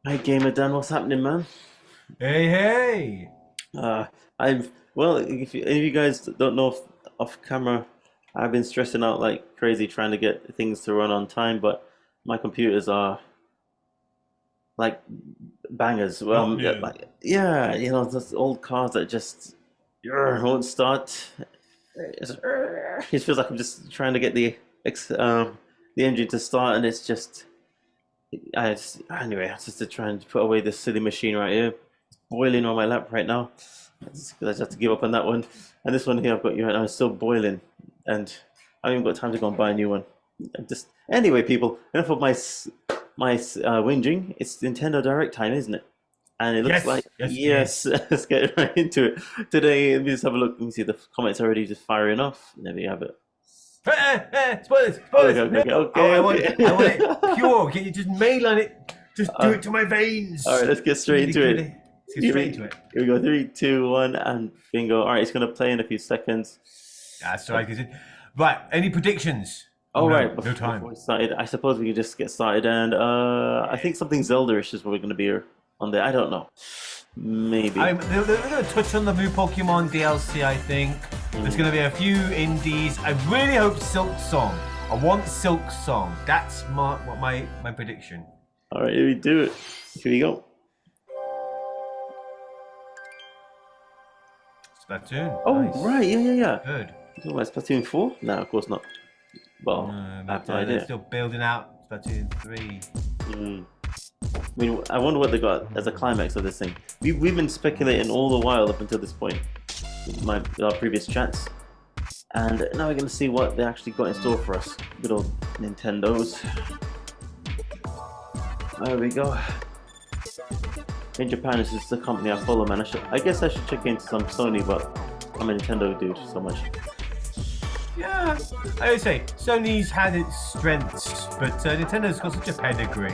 Hi, Gamer Dan, what's happening, man? Hey, hey! Uh, if you guys don't know off camera, I've been stressing out like crazy trying to get things to run on time, but my computers are like bangers. Not Yeah, new. yeah, those old cars that just won't start. It feels like I'm just trying to get the engine to start, and it's just anyway, I just to try and put away this silly machine right here. It's boiling on my lap right now. I just have to give up on that one. And this one here I've got you right now is still boiling, and I haven't even got time to go and buy a new one. Just anyway, people, enough of my whinging. It's Nintendo Direct time, isn't it? And it looks Yes, like yes, it yes. is. Let's get right into it. Today, let me just have a look. Let me see the comments already just firing off. There we have it. Spoilers, Okay, spoilers. okay, No, okay, I okay. want it pure. Can you just mainline it? Just do Uh, it to my veins. all right, let's get straight Really, into it. really. Let's get straight into it. Here we go. Three, two, one, and bingo. All right, it's gonna play in a few seconds. That's right. Right. Any predictions? Oh All no, right, no before time. we started, I suppose we could just get started. And I think something Zelda-ish is probably gonna be on there. I don't know. Maybe. They're going to touch on the new Pokemon DLC. I think there's going to be a few indies. I really hope Silk Song. I want Silk Song. That's my prediction. All right, here we do it. Here we go. Splatoon. Oh, Nice. right, yeah. Good. You talking about Splatoon 4? No, of course not. Well, I have But no they're idea. still building out Splatoon 3. Mm. I mean, I wonder what they got as a climax of this thing. We've been speculating all the while up until this point, with our previous chats, and now we're going to see what they actually got in store for us. Good old Nintendos. There we go. In Japan, this is the company I follow, man. I guess I should check into some Sony, but I'm a Nintendo dude so much. Yeah, I would say Sony's had its strengths, but Nintendo's got such a pedigree.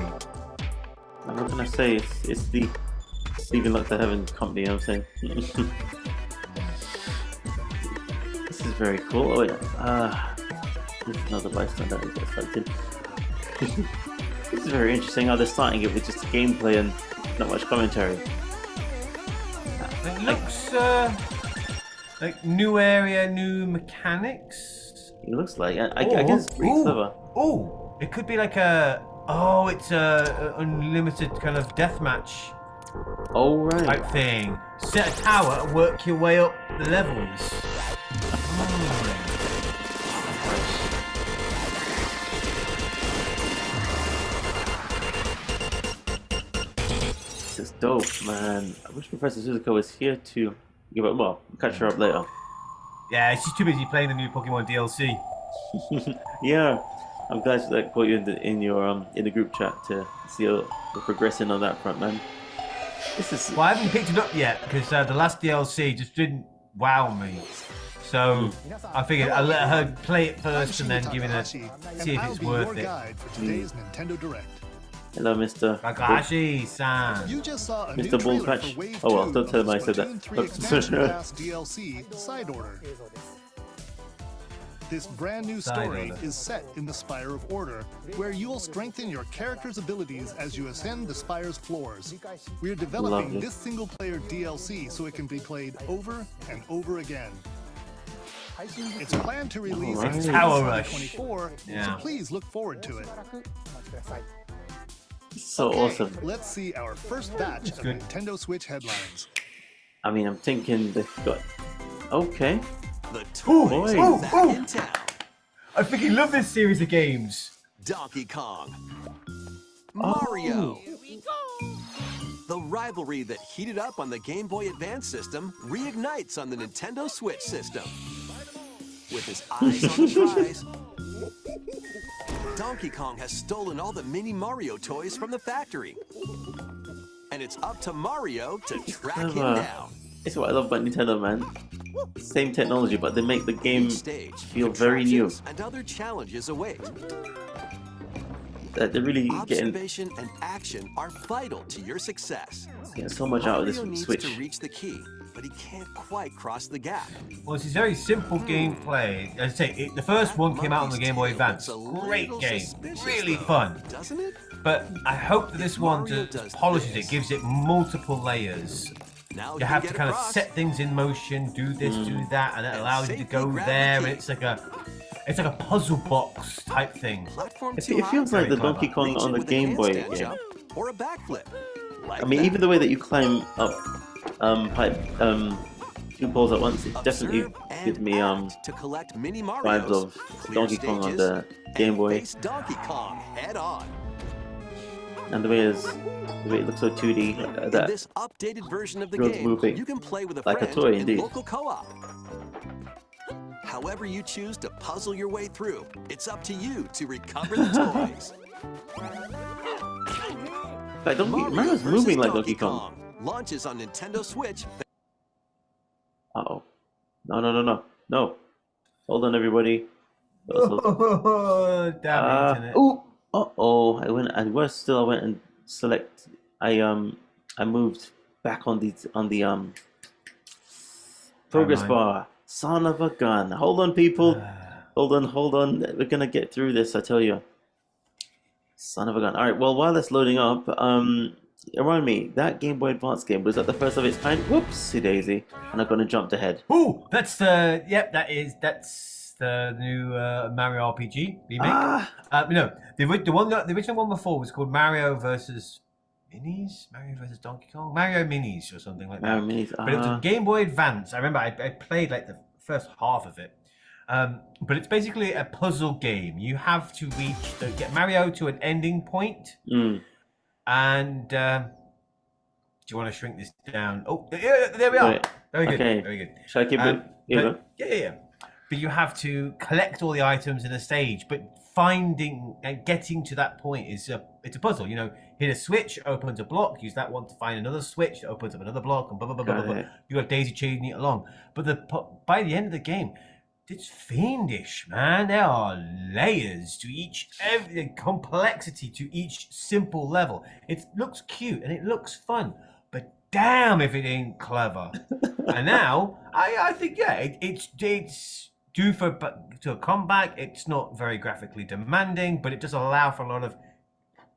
And what can I say? It's the Leaving Luck to Heaven company, you know what I'm saying? This is very cool. Oh, wait. This is another bystander that gets sucked in. This is very interesting how they're starting it with just gameplay and not much commentary. It looks like new area, new mechanics. It looks like, I guess it's pretty clever. Oh, it could be like it's a unlimited kind of deathmatch Oh, right. type thing. Set a tower and work your way up the levels. This is dope, man. I wish Professor Suzuka was here to give it. Well, catch her up later. Yeah, she's too busy playing the new Pokemon DLC. Yeah, I'm glad that got you in the group chat to see how we're progressing on that front, man. This is Well, I haven't picked it up yet because the last DLC just didn't wow me. So I figured I'll let her play it first and then give it a see if it's worth it. hello, Mr. Kakashi-san. You just saw a Mr. new Bull trailer Patch. for Wave Oh well, 2 don't tell of him I the said that. Splatoon 3 Expansion Pass DLC Side Order. This brand new Side story Order. is set in the Spire of Order, where you will strengthen your character's abilities as you ascend the Spire's floors. We are developing Lovely. this single-player DLC so it can be played over and over again. It's planned to release Alright. in Tower Rush. 2024, Yeah. so please look forward to it. So Okay, awesome. let's see our first batch of good. Nintendo Switch headlines. I mean, I'm thinking they've got. Okay. The toys Boy. are back in town. I freaking love this series of games. Donkey Kong. Mario. The rivalry that heated up on the Game Boy Advance system reignites on the Nintendo Switch system. With his eyes on the prize, Donkey Kong has stolen all the mini Mario toys from the factory. And it's up to Mario to track him down. It's what I love about Nintendo, man. Same technology, but they make the game Each stage, feel very new. attractions and other challenges await. That they're really Observation and action are vital to your success. getting so much out of this Mario needs Switch. to reach the key, but he can't quite cross the gap. Well, it's very simple gameplay. As I say, the first one came out on the Game Boy Advance. Great game, really fun. Doesn't it? But I hope that this one Mario just does polishes this. it, gives it multiple layers. Now You have to get kind of across. set things in motion, do this, do that, and it And allows you to safely go grab the there. And key. it's like a puzzle box type thing. Platform It, too it feels high? like the Very Donkey clever. Kong Reach on it the with a Game Boy handstand game. jump or a backflip. Like I mean, that. even the way that you climb up, two poles at once, it definitely Observe and gives me act to collect mini vibes Marios, of clear Donkey Kong on stages, the Game and Boy, face Donkey Kong head on. and the way it looks so 2D. In That this updated version of the feels game, moving you can play with a like a friend toy, in indeed. local co-op. However you choose to puzzle your way through, it's up to you to recover the toys. like Mario's vs. moving like Donkey Kong. launches on Nintendo Switch. Uh-oh. No. Hold on, everybody. Oh, damn internet. Ooh. Uh-oh. I went and select. I moved back on the progress Timeline. bar. Son of a gun. Hold on, people. Hold on. We're gonna get through this, I tell you. Son of a gun. Alright, well, while that's loading up, remind me, that Game Boy Advance game, was that the first of its kind? Whoopsie daisy. And I'm gonna jump ahead. Ooh, that's the new Mario RPG remake. No, the original one before was called Mario versus Donkey Kong, Mario Minis or something like that. Mario Minis. But it was a Game Boy Advance. I remember I played like the first half of it. But it's basically a puzzle game. You have to get Mario to an ending point. And do you want to shrink this down? Oh, yeah, there we are. Right. Very good. Okay. Very good. Should I keep it? Yeah. But you have to collect all the items in a stage. But finding and getting to that point it's a puzzle. You know, hit a switch, opens a block. Use that one to find another switch that opens up another block, and blah blah blah blah blah. You got daisy chaining it along. But by the end of the game, it's fiendish, man. There are layers to every complexity to each simple level. It looks cute and it looks fun, but damn if it ain't clever. And now I think it's due to a comeback. It's not very graphically demanding, but it does allow for a lot of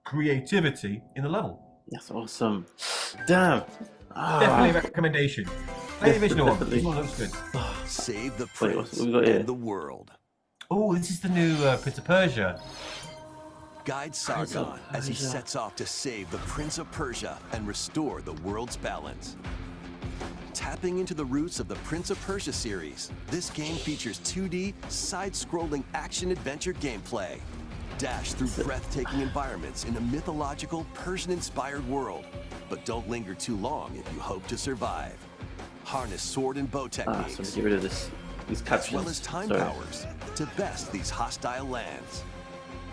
creativity in the level. That's awesome. Damn. Definitely a recommendation. Play the original one. Definitely. This one looks good. Save the Wait, prince what we got here? and the world. Oh, this is the new Prince of Persia. Guide Sargon as he sets off to save the Prince of Persia and restore the world's balance. Tapping into the roots of the Prince of Persia series, this game features 2D, side-scrolling action-adventure gameplay. Dash through breathtaking environments in a mythological, Persian-inspired world. But don't linger too long if you hope to survive. Harness sword and bow So let me techniques, get rid of these captions. as well as time Sorry. powers, to best these hostile lands.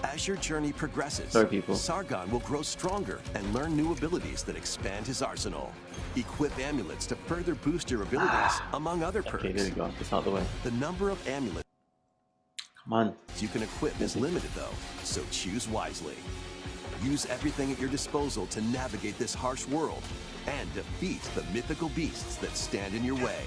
As your journey progresses, Sorry, people. Sargon will grow stronger and learn new abilities that expand his arsenal. Equip amulets to further boost your abilities, among other perks. Okay, there we go. It's out of the way. The number of amulets Come on. you can equip is limited though, so choose wisely. Use everything at your disposal to navigate this harsh world and defeat the mythical beasts that stand in your way.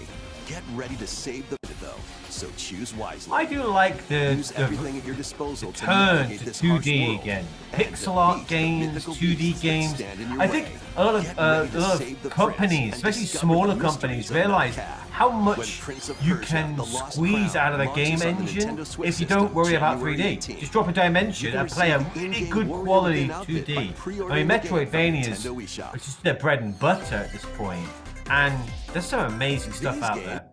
Get ready to save the though, so choose wisely. I do like Use the everything at your disposal to turn navigate to this harsh 2D world again. and Pixel art defeat the games, mythical 2D beasts that games. stand in your I think way. a lot Get ready to of save the companies, prince and especially discover smaller the companies, mysteries of realize Melkah. how When much Prince of you Persia, can The Lost squeeze Crown out of a game launches on the engine Nintendo Switch if you don't system worry about January 3D. 18th. Just drop a dimension You and can play a receive the really in-game good Warrior quality Within outfit by 2D. I pre-ordering mean, the game from Metroidvania's Nintendo eShop. it's just their bread and butter at this point, and there's some amazing stuff These out games- there.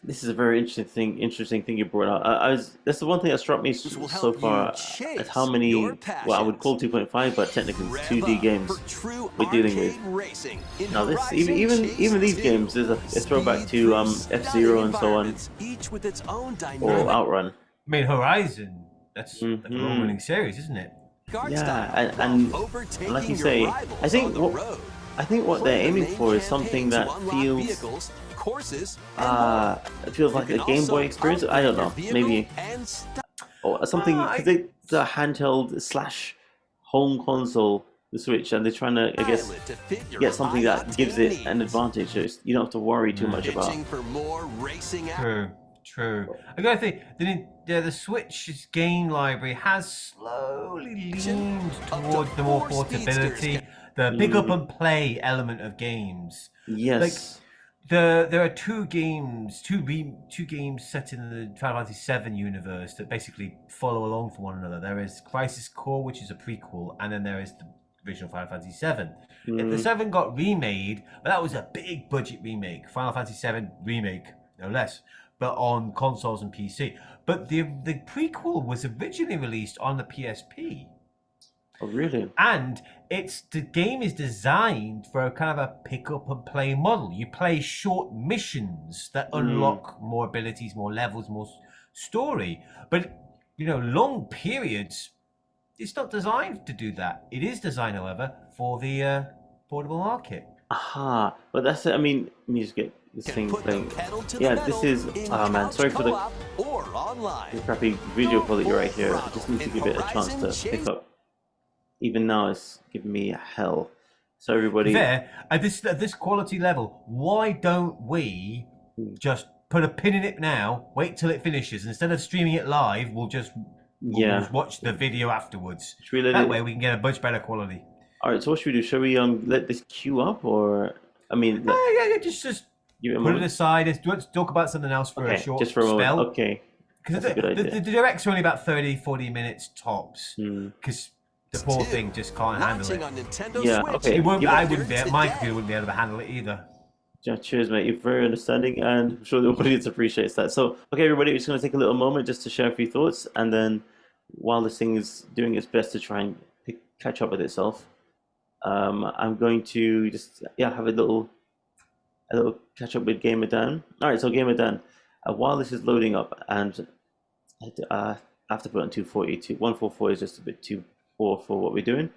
This is a very interesting thing you brought up. That's the one thing that struck me This will so help far you chase is how many, your well, I would passions. call 2.5, but technically it's Rev 2D up games for true we're dealing with. arcade racing in Now this, Horizon even Chase these 2. games, there's a throwback Speed to through F-Zero stunning and so on, environments, each with its own or dynamic Outrun. I mean, Horizon, that's like a Mhm. long-running series, isn't it? guard Yeah, style and while overtaking like you your say, rivals I think on the what road. what Play they're the aiming main for is something campaign that to unlock feels vehicles, courses, and more. it feels like You a can Game Boy also experience. I don't know, upgrade your maybe vehicle and st- or something Ah, because it's a handheld slash home console, the Switch, and they're trying to, I guess, pilot to fit your get something that gives it high-octane an needs. advantage. So you don't have to worry too much about. Itching for more racing action. True. True. I gotta think the Switch's game library has slowly leaned towards the more portability, the pick up and play element of games. Like Yes. there are two games set in the Final Fantasy VII universe that basically follow along from one another. There is Crisis Core, which is a prequel, and then there is the original Final Fantasy VII. The 7 got remade, but that was a big budget remake. Final Fantasy VII remake, no less, but on consoles and PC. But the prequel was originally released on the PSP. Oh, really? And the game is designed for a kind of a pick up and play model. You play short missions that unlock more abilities, more levels, more story. But long periods, it's not designed to do that. It is designed, however, for the portable market. Aha. But that's it. I mean, let me just get this thing playing. Yeah, this is. Oh man, sorry for the crappy video quality right here. I just need to give it a chance to pick up. Even now, it's giving me hell. So everybody, fair at this quality level, why don't we just put a pin in it now? Wait till it finishes. Instead of streaming it live, we'll just watch the video afterwards. That way, we can get a much better quality. All right. So what should we do? Shall we let this queue up, or I mean, just put it aside. Let's talk about something else for a short just for a spell. moment. Okay. Because the directs are only about 30-40 minutes tops. Because the poor thing just can't handle it. Yeah, okay. My computer wouldn't be able to handle it either. Yeah, cheers, mate. You're very understanding, and I'm sure the audience appreciates that. So, okay, everybody, we're just going to take a little moment just to share a few thoughts, and then while this thing is doing its best to try and catch up with itself, I'm going to just have a little catch up with Gamer Dan. All right, so Gamer Dan, while this is loading up, and I have to put on 240, 144 is just a bit too poor for what we're doing,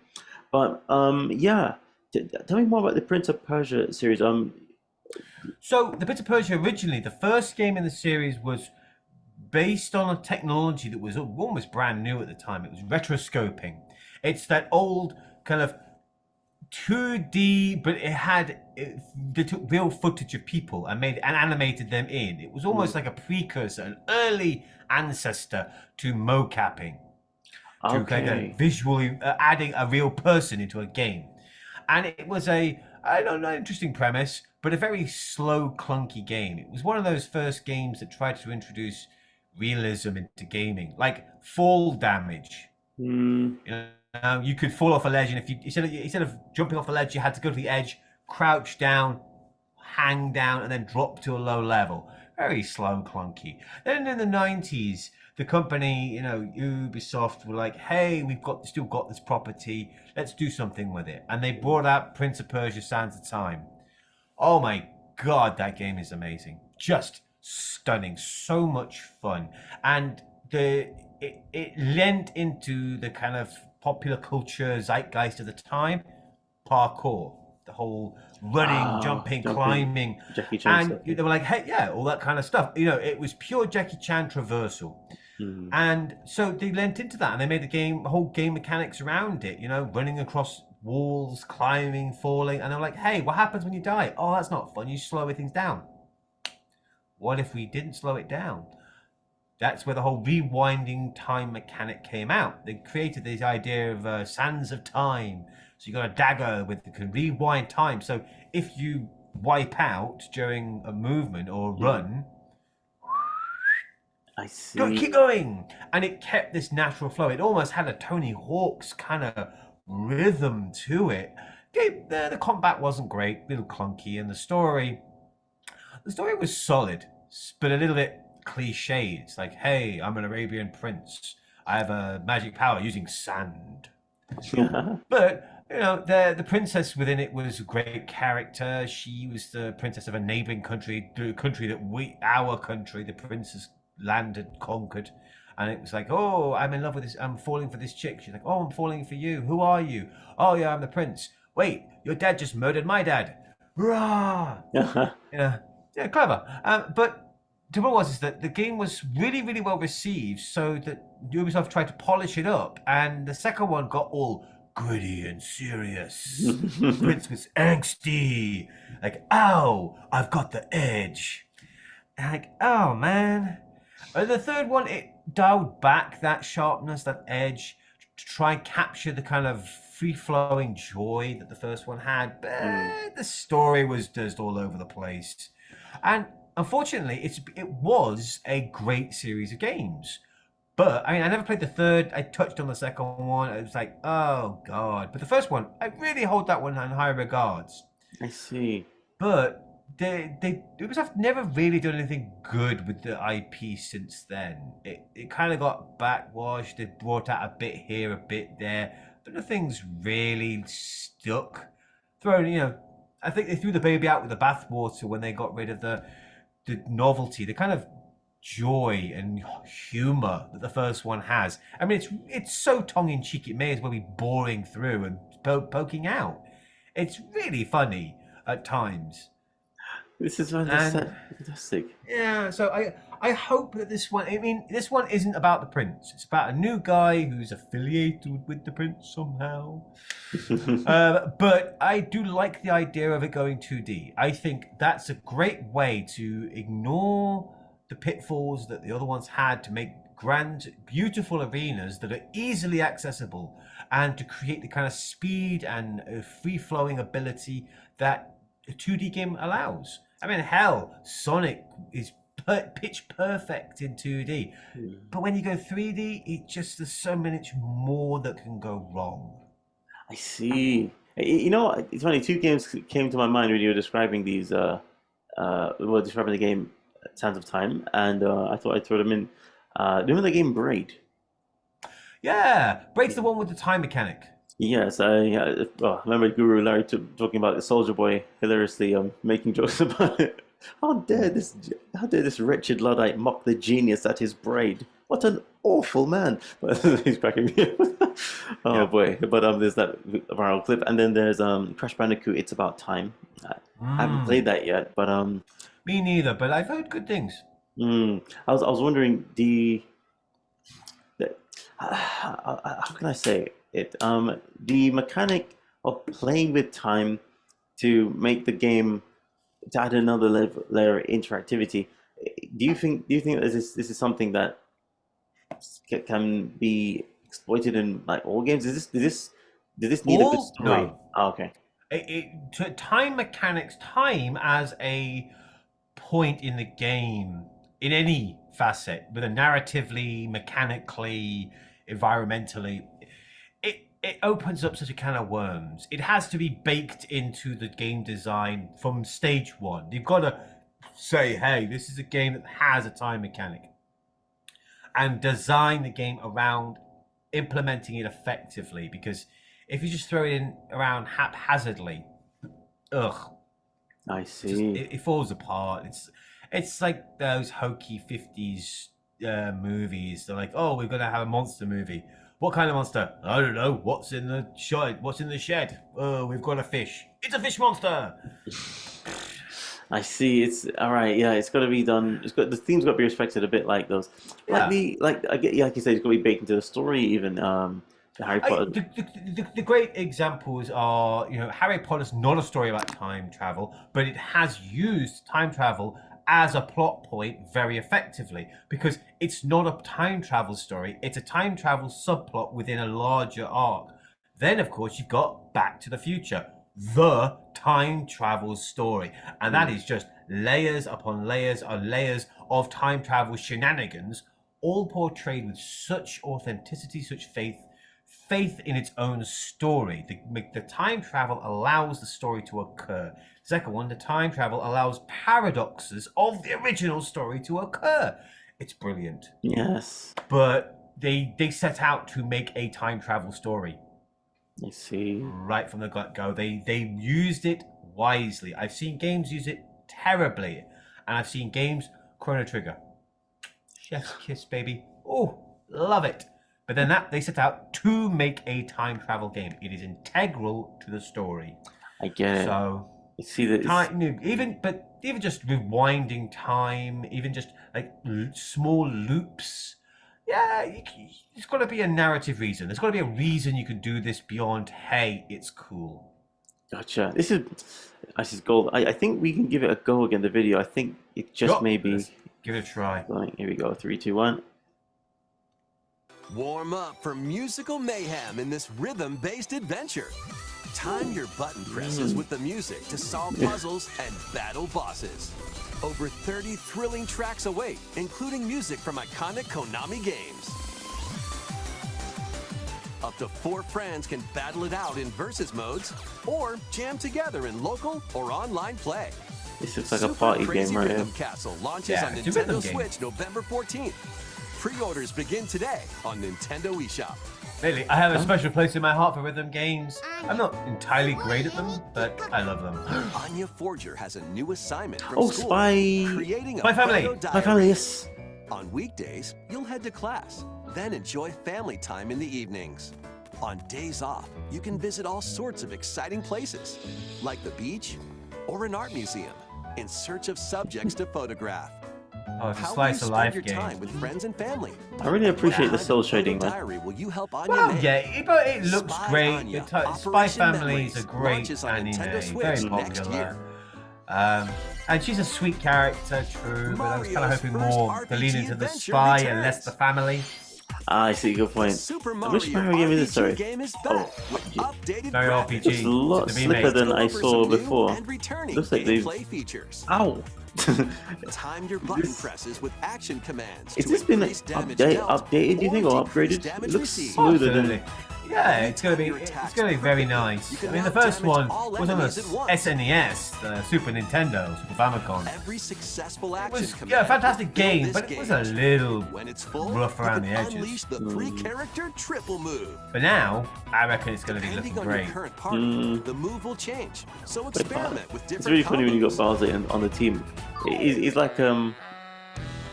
but tell me more about the Prince of Persia series. So the Prince of Persia, originally the first game in the series, was based on a technology that was almost brand new at the time. It was retroscoping. It's that old kind of 2D, but they took real footage of people and animated them in. It was almost like a precursor, an early ancestor to mocapping. To kind of visually adding a real person into a game. And it was an interesting premise, but a very slow, clunky game. It was one of those first games that tried to introduce realism into gaming, like fall damage. You could fall off a ledge, and if you instead of jumping off a ledge, you had to go to the edge, crouch down, hang down, and then drop to a low level. Very slow, clunky. Then in the 90s, the company, Ubisoft, were like, hey, we've still got this property. Let's do something with it. And they brought out Prince of Persia: Sands of Time. Oh my God, that game is amazing. Just stunning. So much fun. And it lent into the kind of popular culture zeitgeist of the time. Parkour. The whole running, jumping, climbing. Jackie Chan stuff. They were like, hey, yeah, all that kind of stuff. It was pure Jackie Chan traversal. And so they lent into that, and they made the whole game mechanics around it, running across walls, climbing, falling. And they're like, hey, what happens when you die? Oh, that's not fun. You slow things down. What if we didn't slow it down? That's where the whole rewinding time mechanic came out. They created this idea of sands of time. So you got a dagger that can rewind time. So if you wipe out during a movement or run, I see. Keep going. And it kept this natural flow. It almost had a Tony Hawk's kind of rhythm to it. The combat wasn't great, a little clunky, and the story was solid, but a little bit cliche. It's like, hey, I'm an Arabian prince. I have a magic power using sand. But the princess within it was a great character. She was the princess of a neighboring country, the country the princess land had conquered. And it was like, oh, I'm in love with this, I'm falling for this chick. She's like, oh, I'm falling for you. Who are you? Oh, yeah, I'm the prince. Wait, your dad just murdered my dad. Rah! Yeah, clever. But the problem was that the game was really, really well received, so that Ubisoft tried to polish it up, and the second one got all gritty and serious. Prince was angsty, like, ow, I've got the edge. Like, oh man. The third one, it dialed back that sharpness, that edge, to try and capture the kind of free-flowing joy that the first one had. Mm. But the story was just all over the place. And unfortunately, it was a great series of games. But I mean, I never played the third. I touched on the second one. It was like, oh god. But the first one, I really hold that one in high regards. I see. But Ubisoft never really done anything good with the IP since then. It kind of got backwashed. They brought out a bit here, a bit there, but nothing's really stuck. I think they threw the baby out with the bathwater when they got rid of the novelty, the kind of joy and humor that the first one has. I mean, it's so tongue in cheek. It may as well be boring through and poking out. It's really funny at times. This is And fantastic. yeah, so I hope that this one. I mean, this one isn't about the prince. It's about a new guy who's affiliated with the prince somehow. But I do like the idea of it going 2D. I think that's a great way to ignore the pitfalls that the other ones had to make grand, beautiful arenas that are easily accessible and to create the kind of speed and free-flowing ability that a 2D game allows. I mean, hell, Sonic is pitch perfect in 2D. But when you go 3D, there's so much more that can go wrong. I see. You know, it's funny. Two games came to my mind when you were describing describing the game Sands of Time, and I thought I'd throw them in. Remember the game Braid? Yeah, Braid's the one with the time mechanic. Yes, I remember Guru Larry talking about the Soldier Boy, hilariously making jokes about it. How dare this wretched Luddite mock the genius at his braid? What an awful man! But he's cracking me up. Oh Yeah. boy! But there's that viral clip, and then there's Crash Bandicoot. It's About Time. I haven't played that yet, but Me neither, but I've heard good things. I was wondering how can I say it? The mechanic of playing with time to make the game to add another layer of interactivity. Do you think that this is something that can be exploited in like all games? Does this need a good story? No. Oh, okay. Time mechanics, time as a point in the game, in any facet, whether narratively, mechanically, environmentally, it opens up such a can of worms. It has to be baked into the game design from stage one. You've got to say, hey, this is a game that has a time mechanic, and design the game around implementing it effectively. Because if you just throw it in around haphazardly, ugh, I see. it falls apart. It's like those hokey 50s movies. They're like, oh, we're gonna have a monster movie. What kind of monster? I don't know. What's in the shed? What's in the shed? Oh, we've got a fish. It's a fish monster. I see. It's all right. Yeah, it's got to be done. The theme's got to be respected a bit like those. Yeah. Like you said, it's got to be baked into the story. Even the Harry Potter. The great examples are, Harry Potter's not a story about time travel, but it has used time travel as a plot point very effectively, because it's not a time travel story, it's a time travel subplot within a larger arc. Then, of course, you've got Back to the Future, the time travel story, and that is just layers upon layers on layers of time travel shenanigans, all portrayed with such authenticity, such faith in its own story. The time travel allows the story to occur. Second one, the time travel allows paradoxes of the original story to occur. It's brilliant. Yes, But they set out to make a time travel story I see. right from the get-go. They used it wisely. I've seen games use it terribly, and I've seen games Chrono Trigger. Chef's kiss, baby. Oh, love it. But then they set out to make a time travel game. It is integral to the story. I get it. So I see that. even just rewinding time, even just like small loops. Yeah, it's got to be a narrative reason. There's got to be a reason you can do this beyond, hey, it's cool. Gotcha. This is gold. I think we can give it a go again. The video. I think it just Yup. maybe. Let's give it a try. Here we go. 3, 2, 1. Warm up for musical mayhem in this rhythm-based adventure. Time your button presses with the music to solve puzzles and battle bosses. Over 30 thrilling tracks await, including music from iconic Konami games. Up to 4 friends can battle it out in versus modes or jam together in local or online play. This looks like a Super party Crazy game right here. Rhythm Castle launches Yeah, on it's a rhythm Nintendo game. Switch November 14th. Pre-orders begin today on Nintendo eShop. Really, I have a special place in my heart for rhythm games. I'm not entirely great at them, but I love them. Anya Forger has a new assignment from Oh, school. Spy. Creating a Spy Family. photo My diary. family. Yes. On weekdays, you'll head to class, then enjoy family time in the evenings. On days off, you can visit all sorts of exciting places, like the beach or an art museum, in search of subjects to photograph. Oh, it's a How will you slice of spend life your game. time with friends and family? I really appreciate the What soul kind of shading, photo man. diary will you help Anya Well, make? yeah, but it looks Spy great. Anya, Spy Operation Family is a Memories great launches on anime, Nintendo Switch very next popular. year. And she's a sweet character, true, but I was kind of Mario's hoping first more to lean RPG into the adventure spy and less returns. the family. Ah, I see. Good The point. Super Which Mario Mario game is it? RPG Sorry. game is Oh, back with updated Very graphics. RPG. It's a lot The slicker remake. than I Over saw some new before. and returning Looks like they've. gameplay features. Ow. Time your button This- presses with action commands. Is to this been increase damage dealt updated? Do you think, or decrease upgraded? It damage looks received. smoother than. Absolutely. Yeah, it's gonna be Your attacks it's gonna be very nice. You can I mean, the now first damage one all was on the enemies at once. SNES, the Super Nintendo, Super Famicom. Every successful It action was command. a fantastic will build game, this but it was gauge. a little When it's full, rough you around can the edges. unleash the 3-character triple move. But now, I reckon it's gonna be Depending looking on your great. current party, the move will change. So experiment with different It's really funny when you got combos. Bowser on the team. He's like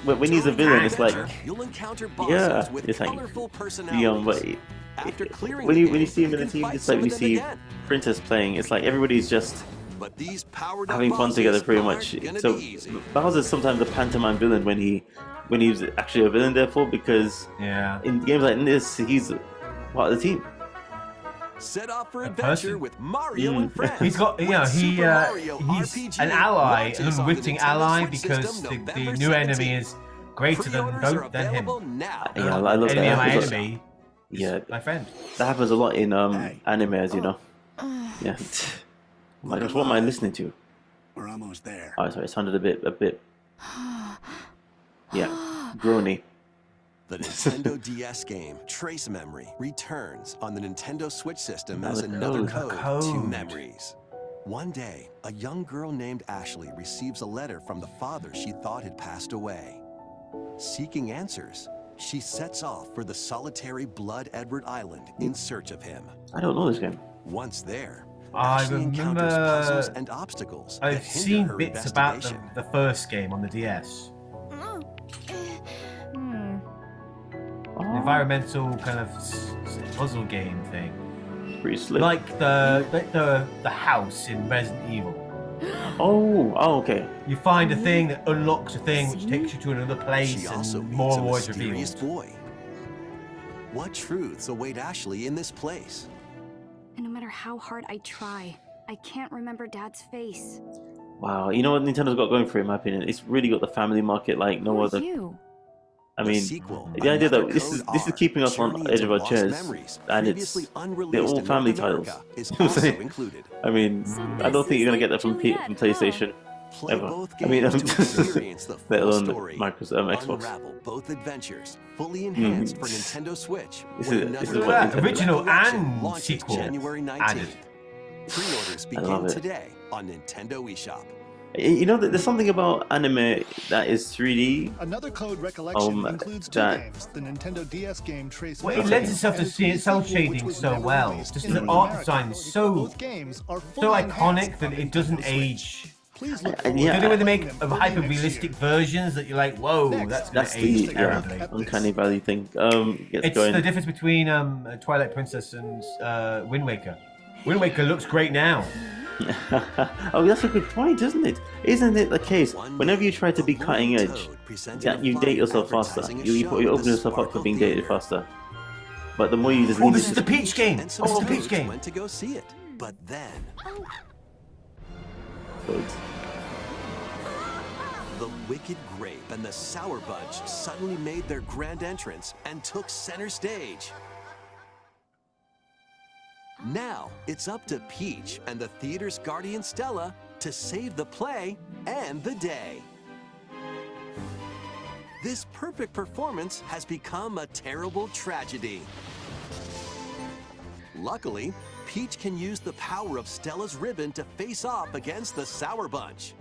when he's a villain, it's like you'll encounter yeah, bosses with it's like colorful but personalities. After clearing when the you game, see him in you the can team, fight it's like some we of them see again. Princess playing. It's like everybody's just But these powered having fun together pretty much. So easy. Bowser's sometimes a pantomime villain when he's actually a villain, therefore, because Yeah. in games like this, he's part of the team. Set off for A adventure person. with Mario and friends. He's got, you know, Super Mario he's RPG an ally, an launches on the unwitting Nintendo ally, Switch because system the November new enemy 17th. is greater than Pre-orders are than him. available now. Yeah, I love Enemy of my that. enemy, Yeah, my friend. that happens a lot in anime, as you know. Yeah. Oh my gosh, what am I listening to? We're almost there. Oh, sorry, it sounded a bit. Yeah, groany. The Nintendo DS game Trace Memory returns on the Nintendo Switch system as another Another code to code. memories. One day, a young girl named Ashley receives a letter from the father she thought had passed away. Seeking answers, she sets off for the solitary Blood Edward Island in search of him. I don't know this game. Once there, I Ashley encounters remember- puzzles and obstacles that I've hinder seen her bits about investigation. the first game on the DS. An environmental kind of puzzle game thing, Pretty slick. like the house in Resident Evil. Oh, okay. You find a thing that unlocks a thing, which takes you to another place, She also and meets more a words mysterious revealed. boy. What truths await Ashley in this place? And no matter how hard I try, I can't remember Dad's face. Wow, you know what Nintendo's got going for it, in my opinion? It's really got the family market like no Who are other. you? I The mean, sequel, the idea that Another this is Code keeping us on Journey the edge of into our Lost chairs, Memories, and previously they're unreleased all in family North titles. America, is You know what I'm also saying? included. I mean, So I don't this think you're gonna is get that from like Juliet, from huh? PlayStation, Play ever. both I mean, games to experience the let full alone story. Microsoft, Xbox. Unravel both adventures, fully enhanced for Nintendo Switch. This when is- another this is Look what at that, Nintendo- original Recollection and launches sequel January 19th. added. Pre-orders I love begin it. today on Nintendo eShop. You know, there's something about anime that is 3D. Another code recollection includes two that- games: the Nintendo DS game Trace Well, it Memory lends itself to and seeing cell 3D sequel, which shading was so never well. released Just in the North art America. design is so Both games are so fully iconic enhanced that on it doesn't Nintendo Switch. age. Please look And forward yeah, The to way they playing make them of early hyper next realistic year. versions that you're like, whoa, Next, that's going That's to age the terribly. uncanny valley thing. Gets It's going. the difference between Twilight Princess and Wind Waker. Wind Waker looks great now. Oh, that's a good point, isn't it? Isn't it the case? Whenever you try to be cutting edge, that you date yourself faster. You open yourself up for being dated faster. But the more you just Oh, lean this is into the Peach game. And some Oh, the Peach codes game. when to go see it. But then, Good. the Wicked Grape and the Sour Bunch suddenly made their grand entrance and took center stage. Now, it's up to Peach and the theater's guardian Stella to save the play and the day. This perfect performance has become a terrible tragedy. Luckily, Peach can use the power of Stella's ribbon to face off against the Sour Bunch.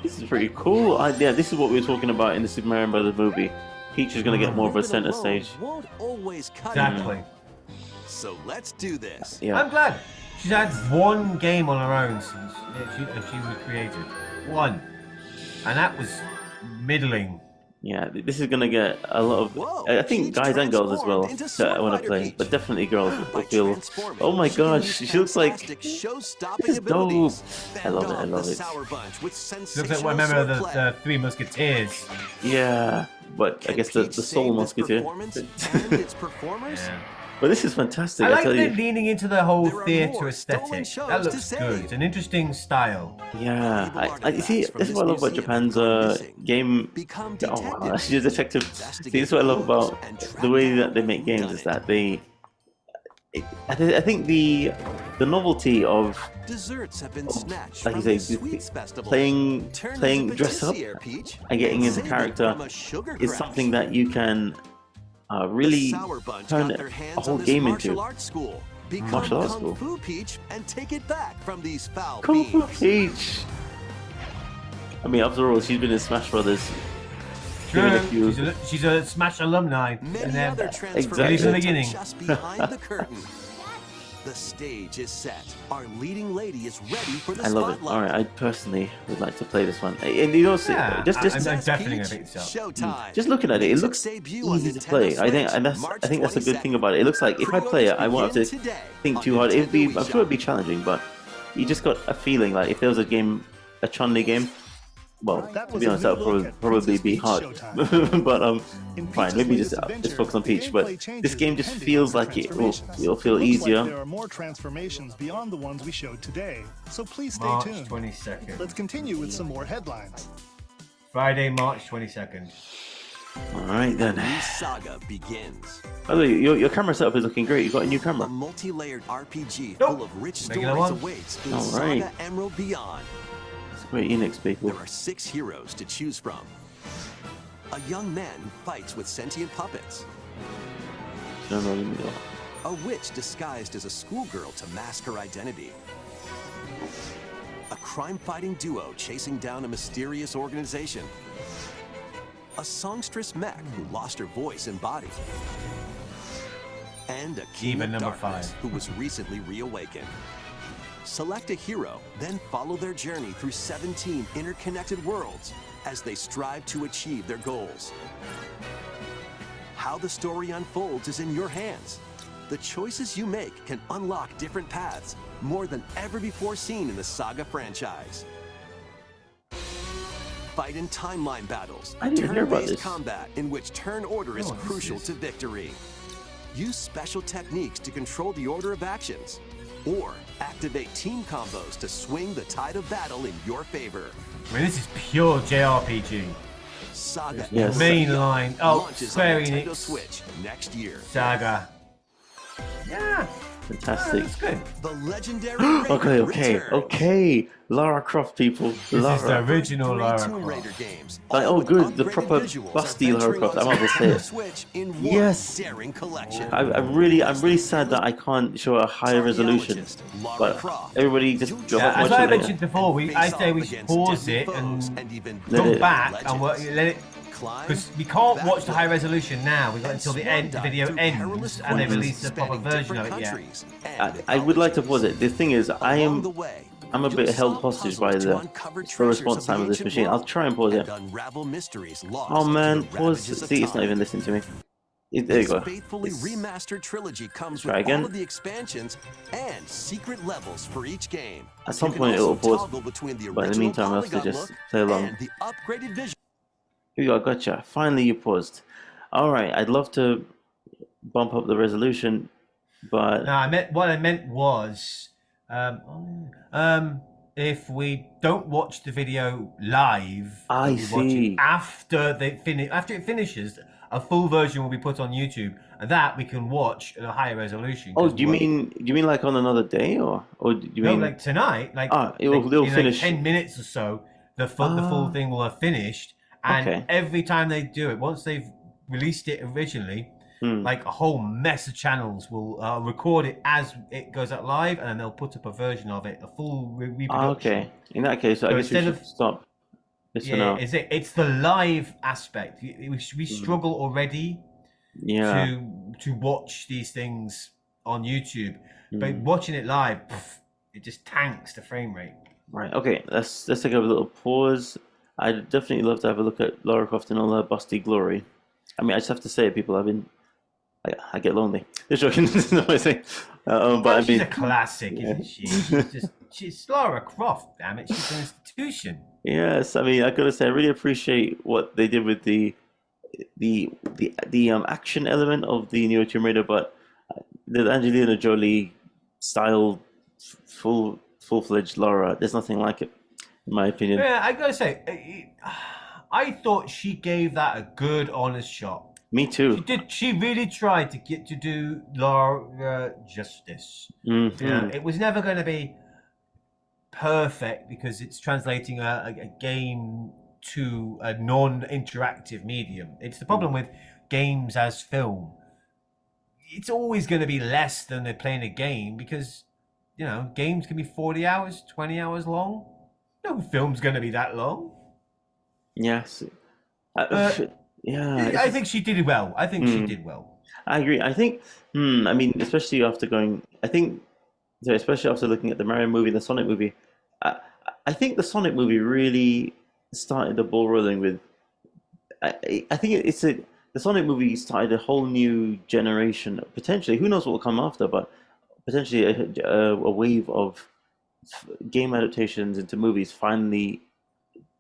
This is pretty cool. Yeah, this is what we were talking about in the Super Mario Brothers movie. Peach is going to get more of a Ribbon center alone stage. won't always cut it. Exactly. So let's do this. Yeah. I'm glad. She's had one game on her own since she was created. One. And that was middling. Yeah, this is gonna get a lot of. Whoa, I think Peach guys and girls as well transformed into that want to Sword play, Fighter but Peach. definitely girls will By feel. transforming, Oh my she can gosh, use she looks like. fantastic show-stopping This is dope. abilities. I love it. Fend I off love the it. Sour Bunch with She looks sensational like one member of swordplay. the Three Musketeers. Yeah, but I Can guess the Peach Soul save this Musketeer. performance and its performers? Yeah. But this is fantastic. I I like tell them you. leaning into the whole There are theatre more stolen aesthetic. shows That to looks save. good. It's an interesting style. Yeah, Valuable I see. artifacts from This is this what I love about museum Japan's have gone missing. game. Become Oh, wow, detectives. she's a detective. See, this is what I love about the way that they make games is that they. I think the novelty of Desserts have been snatched like you from say, the Sweets Festival. playing Turn playing the dress up Patricia, Peach, and getting into save it character from a sugar is crash. something that you can The really Sour Bunch turn got their a hands whole on this game martial into. arts school. Become Martial arts Kung school. Fu Peach and take it back from these foul Kung Fu fiends. Peach. I mean, after all, she's been in Smash Brothers. Doing a few- She's a Smash alumni. Many And then- other Exactly. transformations From the are beginning. just behind the curtain. The stage is set. Our leading lady is ready for the I love it. spotlight. All right, I personally would like to play this one. And you know, Yeah, just I'm definitely gonna pick this up. Showtime. just looking at it, it Makes looks debut on easy to Nintendo play. I think, Switch, and that's March I think that's a good thing 22nd. about it. It looks like if I play it, I won't have to Pre-orders begin think today too on hard. It'd be, Nintendo I'm sure it'd be eShop. challenging, but you just got a feeling like if there was a game, a Chun-Li game, well, That to was be a honest, new that would look at probably Princess be Peach hard. Showtime. But In fine, Peach's maybe latest just adventure, focus on the Peach. But gameplay changes this game just depending feels on the like it'll transformations. feel Looks easier. Like there are more transformations beyond the ones we showed today, so please stay March tuned. 22nd. Let's continue with some more headlines. Friday, March 22nd. All right A then. new saga begins. By the way, your camera setup is looking great. You got a new A camera. multi-layered RPG Nope. full of rich Regular stories one. awaits in All Saga right. Emerald Beyond. It's great Enix people. There are 6 heroes to choose from. A young man who fights with sentient puppets. No, no, no. A witch disguised as a schoolgirl to mask her identity. A crime-fighting duo chasing down a mysterious organization. A songstress mech who lost her voice and body. And a king Demon of number darkness 5. who was recently reawakened. Select a hero, then follow their journey through 17 interconnected worlds as they strive to achieve their goals. How the story unfolds is in your hands. The choices you make can unlock different paths, more than ever before seen in the Saga franchise. Fight in timeline battles, I didn't hear about turn-based this. combat in which turn order is Oh, this crucial is- to victory. Use special techniques to control the order of actions, or activate team combos to swing the tide of battle in your favor. I mean, this is pure JRPG. Saga Yes. Mainline. Oh, launches Square on Nintendo Enix. Switch next year. Saga. Yeah, Fantastic. that's good. The legendary Okay, Raider okay, returns. okay. Lara Croft, people. This is the Lara. original Three Lara Tomb Croft. Raider games, Like, all oh, with good, the upgraded proper visuals, busty are Lara venturing Croft, I onto might as well say Nintendo it. Switch in one Yes. daring collection. I'm really sad that I can't show a higher resolution. Archaeologist Lara But Croft. everybody just You go Yeah, watch as it I later. mentioned before, I say we should pause it and even Let go it- back and let it, climb, because we can't watch the backflip, high resolution now. We've got and until the swan end. The dive video through ends, perilous and they courses release the proper spanning version of different it. Yeah. countries and I would like to pause it. The thing is, Along the way, I'm a you'll bit held solve hostage by puzzles to the uncover slow treasures response of the time of this ancient machine. I'll world try and pause it. and unravel mysteries lost Oh man, through the pause. ravages of See, it's not time. even listening to me. There you This go. faithfully It's- remastered trilogy comes Try with again. all of the expansions and secret levels for each game. At some You can point it will also pause, toggle between the but in the original meantime, I'll have to polygon just look play along. and the upgraded visual. Here you go, gotcha. Finally, you paused. All right, I'd love to bump up the resolution. But No, what I meant was, if we don't watch the video live, I but we watch it see. after after it finishes, a full version will be put on YouTube, and that we can watch at a higher resolution. Oh, 'Cause do you mean like on another day, or do you no, mean? like tonight, It'll in like finish. 10 minutes or so, the full Ah, thing will have finished, and okay. every time they do it, once they've released it originally, Hmm. like a whole mess of channels will record it as it goes out live, and then they'll put up a version of it, a full reproduction. Okay. In that case, I So guess we instead should of stop this for yeah, now. it's the live aspect. We Hmm. struggle already Yeah. to watch these things on YouTube, but Hmm. watching it live, it just tanks the frame rate. Right. Okay. Let's take a little pause. I'd definitely love to have a look at Lara Croft in all her busty glory. I mean, I just have to say, people, I get lonely. Just joking. That's not what I say. But I She's mean, a classic, yeah. isn't she? She's Lara Croft. Damn it, she's an institution. Yes. I mean, I gotta say, I really appreciate what they did with the action element of the new Tomb Raider, but the Angelina Jolie style, full-fledged Lara, there's nothing like it, in my opinion. Yeah, I gotta say, I thought she gave that a good, honest shot. Me She too. did. She really tried to get to do Lara justice. You know, Hmm. it was never going to be perfect because it's translating a game to a non-interactive medium. It's the problem with games as film. It's always going to be less than they're playing a game because, you know, games can be 40 hours, 20 hours long. No film's going to be that long. Yes. But Yeah. I think she did well. I think she did well. I agree. I think, I mean, especially after going, I think, so especially after looking at the Mario movie and the Sonic movie, I, I think the Sonic movie really started the ball rolling with. I think the Sonic movie started a whole new generation. Potentially, who knows what will come after, but potentially a wave of game adaptations into movies finally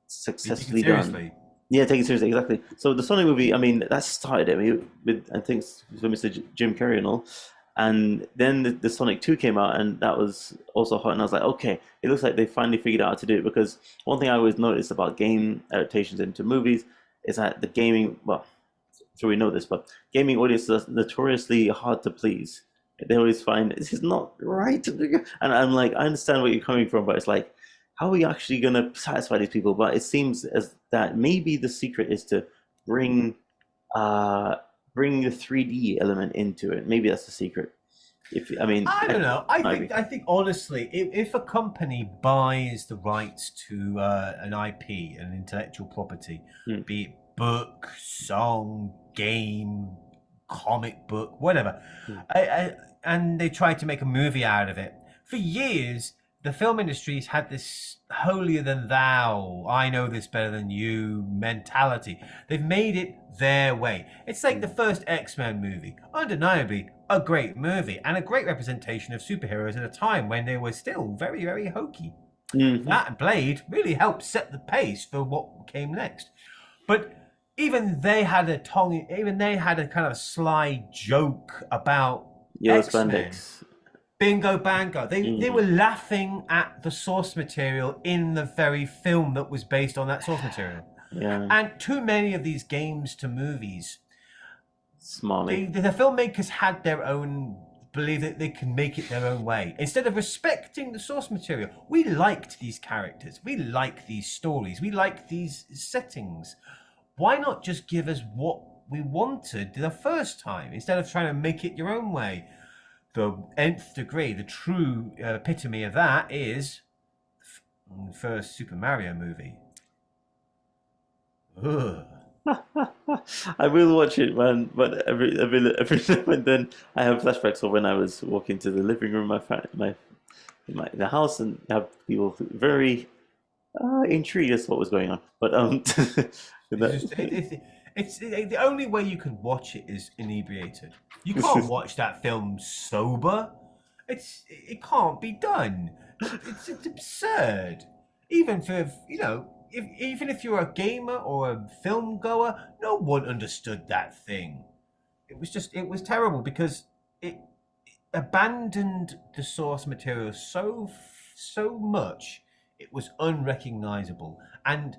successfully done. Seriously. Yeah, take it seriously, exactly. So the Sonic movie, I mean, that started it. I mean, with and thanks for Mr. Jim Carrey and all. And then the Sonic 2 came out, and that was also hot. And I was like, okay, it looks like they finally figured out how to do it. Because one thing I always noticed about game adaptations into movies is that the gaming, well, sure we know this, but gaming audiences are notoriously hard to please. They always find this is not right, and I'm like, I understand where you're coming from, but it's like, how are you actually gonna satisfy these people? But it seems as that maybe the secret is to bring bring the 3D element into it. Maybe that's the secret. If I mean, I don't know. agree. I think honestly, if a company buys the rights to an IP, an intellectual property, Hmm. be it book, song, game, comic book, whatever, Hmm. and they try to make a movie out of it, for years the film industry's had this holier than thou, I know this better than you mentality. They've made it their way. It's like the first X-Men movie, undeniably a great movie and a great representation of superheroes at a time when they were still very, very hokey. Mhm. That and Blade really helped set the pace for what came next. But even they had a kind of sly joke about Yellow X-Men. spandex. Bingo bango. They were laughing at the source material in the very film that was based on that source material. Yeah, And too many of these games to movies, Smalley. the filmmakers had their own believe that they can make it their own way instead of respecting the source material. We liked these characters, we like these stories, we like these settings. Why not just give us what we wanted the first time instead of trying to make it your own way? The nth degree, the true epitome of that is the first Super Mario movie. Ugh. I will watch it, man. But every now and then, I have flashbacks of when I was walking to the living room, the house, and have people very intrigued as to what was going on. But It's the only way you can watch it is inebriated. You can't watch that film sober. It can't be done. It's absurd. Even for even if you're a gamer or a film goer, no one understood that thing. It was terrible because abandoned the source material so much it was unrecognizable and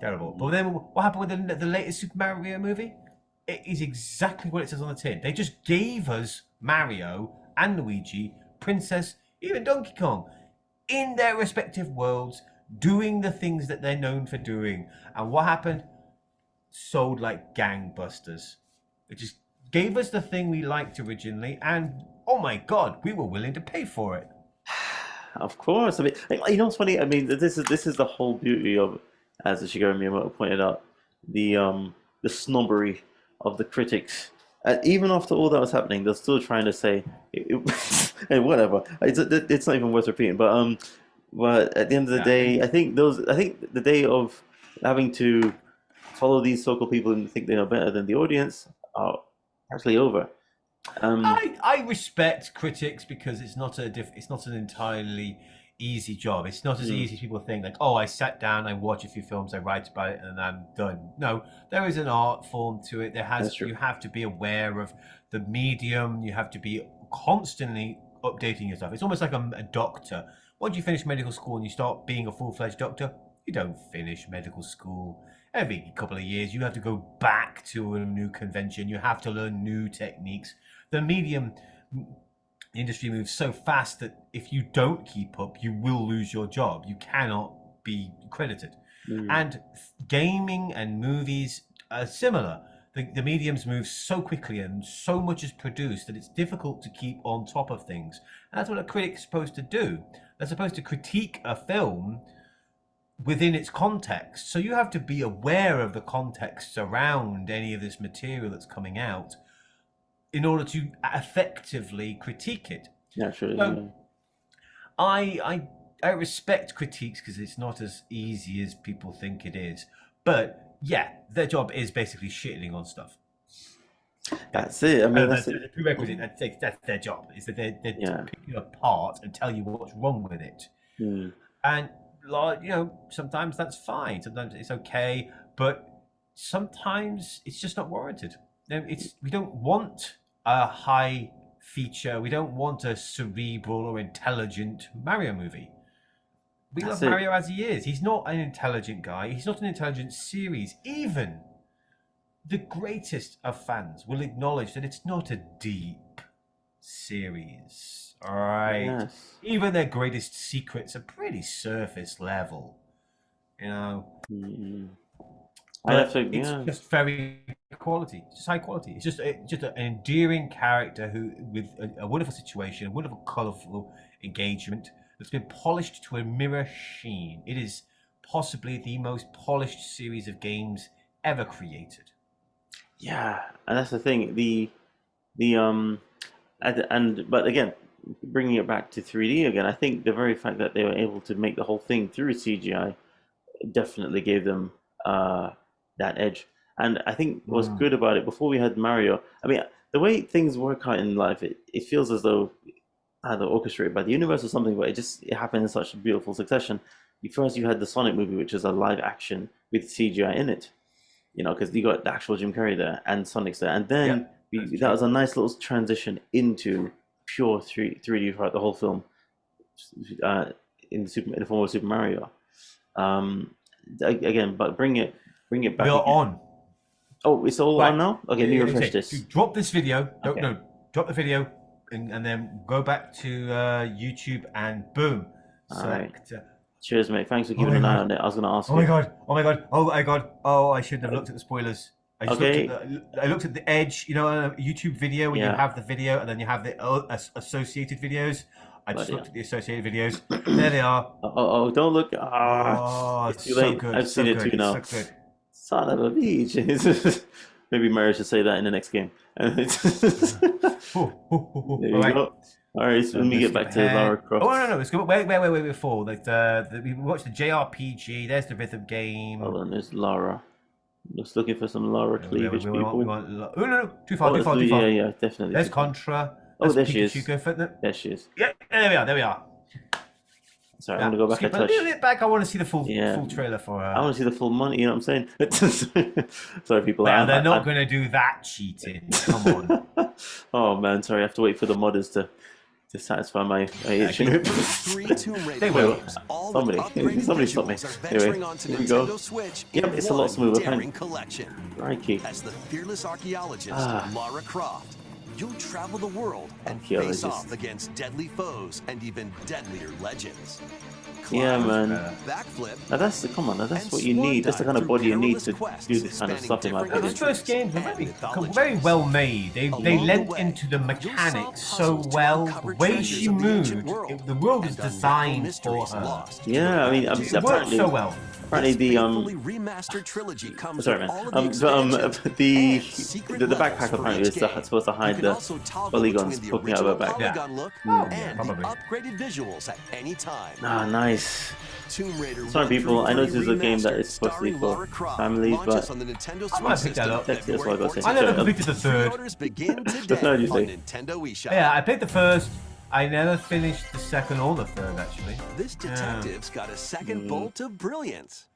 terrible. But then what happened with the latest Super Mario movie? It is exactly what it says on the tin. They just gave us Mario and Luigi, Princess, even Donkey Kong, in their respective worlds, doing the things that they're known for doing. And what happened? Sold like gangbusters. It just gave us the thing we liked originally, and oh my god, we were willing to pay for it. Of course. I mean, you know what's funny? I mean, this is the whole beauty of, as Shigeru Miyamoto pointed out, the snobbery of the critics. And even after all that was happening, they're still trying to say, hey, whatever. It's not even worth repeating. But at the end of the day, I think the day of having to follow these so-called people and think they know better than the audience are actually over. I respect critics because it's not an entirely easy job. It's not as easy as people think. Like, oh, I sat down, I watch a few films, I write about it, and I'm done. No, there is an art form to it. You have to be aware of the medium. You have to be constantly updating yourself. It's almost like a doctor. Once you finish medical school and you start being a full-fledged doctor, you don't finish medical school. Every couple of years, you have to go back to a new convention. You have to learn new techniques. The industry moves so fast that if you don't keep up, you will lose your job. You cannot be credited. And gaming and movies are similar. The mediums move so quickly and so much is produced that it's difficult to keep on top of things. And that's what a critic's supposed to do. They're supposed to critique a film within its context. So you have to be aware of the context around any of this material that's coming out in order to effectively critique it. Yeah, sure. So I respect critiques because it's not as easy as people think it is. But yeah, their job is basically shitting on stuff. That's it. I mean, that's the prerequisite. That's their job. Is that they're picking it apart and tell you what's wrong with it. And sometimes that's fine. Sometimes it's okay, but sometimes it's just not warranted. We don't want a high feature. We don't want a cerebral or intelligent Mario movie. We love Mario as he is. He's not an intelligent guy. He's not an intelligent series. Even the greatest of fans will acknowledge that it's not a deep series. All right. Yes. Even their greatest secrets are pretty surface level. You know. It's just very quality. It's just high quality. It's just an endearing character with a wonderful situation, a wonderful, colourful engagement that's been polished to a mirror sheen. It is possibly the most polished series of games ever created. Yeah, and that's the thing. But again, bringing it back to 3D again, I think the very fact that they were able to make the whole thing through CGI definitely gave them that edge. And I think what's good about it, before we had Mario, I mean, the way things work out in life, it feels as though either orchestrated by the universe or something, but it happened in such a beautiful succession. First, you had the Sonic movie, which is a live action with CGI in it, because you got the actual Jim Carrey there and Sonic's there, and then that was a nice little transition into pure 3D throughout the whole film, in the form of Super Mario. Again, but bring it back. We're on. Oh, it's all on now? Okay, let me refresh this. Drop this video. No, drop the video and then go back to YouTube and boom. Select. Right. Cheers, mate. Thanks for keeping an eye on it. I was going to ask you. Oh my god. Oh, I shouldn't have looked at the spoilers. I looked at the edge, a YouTube video when you have the video and then you have the associated videos. I just looked at the associated videos. There they are. Oh, don't look. It's too late. So good. I've seen it too now. So good. Son of a bitch. Maybe Mario should say that in the next game. There you go. All right, so let me get back to Lara Croft. Oh, no. Let's go way before. Like we watched the JRPG. There's the rhythm game. Hold on, there's Lara. Just looking for some Lara cleavage, people. No. Too far. Yeah, definitely. There's Contra. Oh, there she is. There she is. Yeah, there we are. Sorry, I'm gonna go back a skip a touch. little bit back. I want to see the full Yeah. full trailer for her. I want to see the full money. You know what I'm saying? Sorry, people. Well, they're not going to do that cheating. Come on. Oh man, sorry. I have to wait for the modders to satisfy my itching. Three Tomb Raider They will. games, all Somebody- with upgraded somebody stop me. visuals, are Anyway, venturing onto here we go. Nintendo Switch Yep, in it's a lot one smoother, daring thank- collection. Crikey. As the fearless archaeologist Ah. Lara Croft, you'll travel the world and Archaeologist. face off against deadly foes and even deadlier legends. Yeah, Climb, man. backflip, Now that's come on. Now that's and what you need. That's the kind of swan body you need dive to through perilous do this kind of quests stuff in my spanning Those opinion. first games were and very mythologies. well made. They Along lent the way, into the you'll mechanics solve so puzzles to well. uncover The way treasures she of the ancient moved, world the world was and unravel designed for mysteries her. lost to Yeah, I mean, humanity. It worked apparently, so well. apparently the Faithfully remastered trilogy comes sorry with man, all of the expansions the and secret the levels backpack for apparently each is game. supposed to You hide can the also toggle polygons between the poking out of her original back. polygon look Oh, and probably. the upgraded visuals at any time. Ah, nice. Tomb Raider Sorry, 1 people, through I know 3 this is a game that Remastered, is supposed to be starring for Lara Croft, families, launches but on the Nintendo I Switch might pick that system up. That's what I February gotta say. 14th. I never Sorry, completed the third. Pre-orders begin That's today what you on say. Nintendo eShop. Yeah, I played the first. I never finished the second or the third, actually. This detective's got a second bolt of brilliance.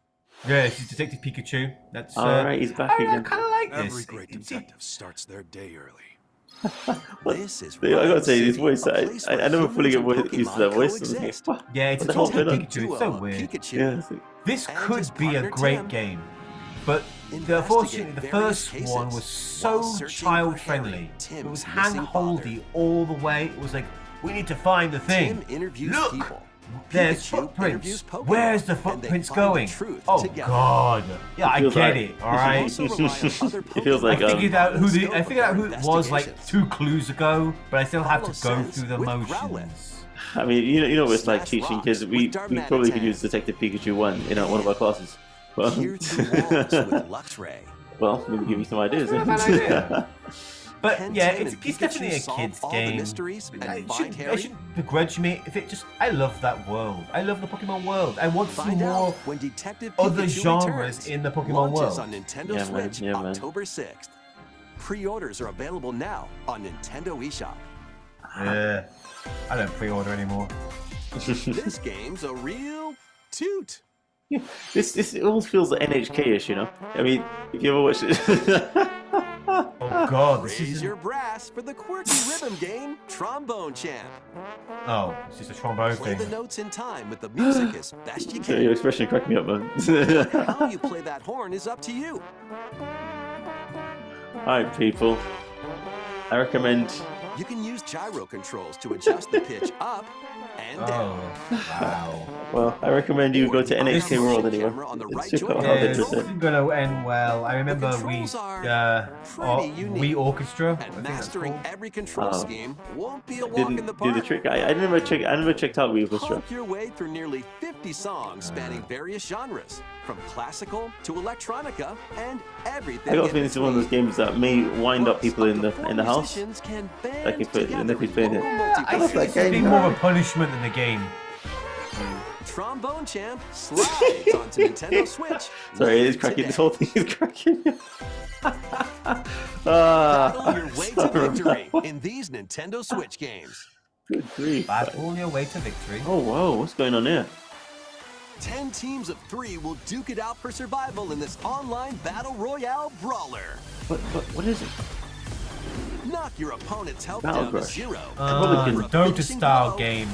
Yeah, she's Detective Pikachu. That's. Alright, he's back I again. kind of like this. Every great It's- detective starts their day early. This is I gotta say, his City, voice, a I place I where never fully get humans and used to that Pokemon voice. coexist. Yeah, it's What a the hell Detective going on? Pikachu. It's so weird. Pikachu Yeah, it's like- This and could his be a partner, great Tim, game, but investigate unfortunately, the various first cases one was so while searching for child-friendly. Harry, It Tim's was missing hand-holdy all the way. It was like, we need to find the thing. Tim interviews Look, people. there's Pikachu interviews footprints. Pokemon, Where's the and they footprints find the going? truth Oh together. God! Yeah, I feels get like- it. All right. Also rely on other It feels Pokemon like, I figured out who scope I of figured out their who it was like investigations. 2 clues ago, but I still have to Follow go Sense through the with motions. Growlithe. I mean, you know what it's like Smash teaching rocks kids. We with probably could Dan-Madik. use Detective Pikachu 1 in one of our classes. Well, Peer through walls with Luxray. well, maybe give you some ideas. Not a bad idea. But Can yeah, Tim it's and definitely a Pikachu solve kid's all the game. mysteries and I find shouldn't, I Harry? shouldn't begrudge me if it just. I love that world. I love the Pokemon world. I want to see Find more out when Detective other Pikachu genres returns. in the Pokemon Launches world. on Nintendo Yeah, man. Switch Yeah, man. October 6th. Pre-orders are available now on Nintendo eShop. Yeah, I don't pre-order anymore. This game's a real toot. This all feels like NHK-ish, you know. I mean, if you ever watched it. Oh God, this Raise is. your brass for the quirky rhythm game, Trombone Champ. Oh, it's just a trombone Play thing. the notes in time with the music as best you Your can. expression cracked me up, man. How you play that horn is up to you. Alright, people. I recommend. You can use gyro controls to adjust the pitch up and down. Oh, wow. Well, I recommend you go to NHK World anyway. Camera on the It's right super joystick. hard Yeah, to this understand. isn't gonna end well. I remember controls are Wii pretty unique. Orchestra. I And think that's mastering called. every control Oh. scheme won't be a walk Didn't in the do park. the trick. I never checked out Wii Orchestra. Honk your way through nearly 50 songs spanning various genres, from classical to electronica and everything I got a in feeling this is one of those between. games that may wind up people in the house. Musicians can band Like if it- and if it's together playing in it. local I love think that it's been game. more of a punishment than a game. Trombone Champ slides onto Nintendo Switch. Sorry, it is later cracking. today. This whole thing is cracking. Battle your way to sorry, victory man. in these Nintendo Switch games. Good grief. Battle your way to victory. Oh wow, what's going on here? 10 teams of 3 will duke it out for survival in this online battle royale brawler. What is it? Knock your opponent's health Battle down to Crush. 0. probably could- Dota style game.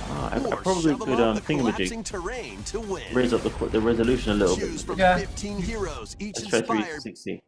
I Or probably shove 'em could off the thingamajig collapsing terrain to win. raise up the resolution a little Choose bit. from Yeah. 15 heroes, each Let's try inspired 360.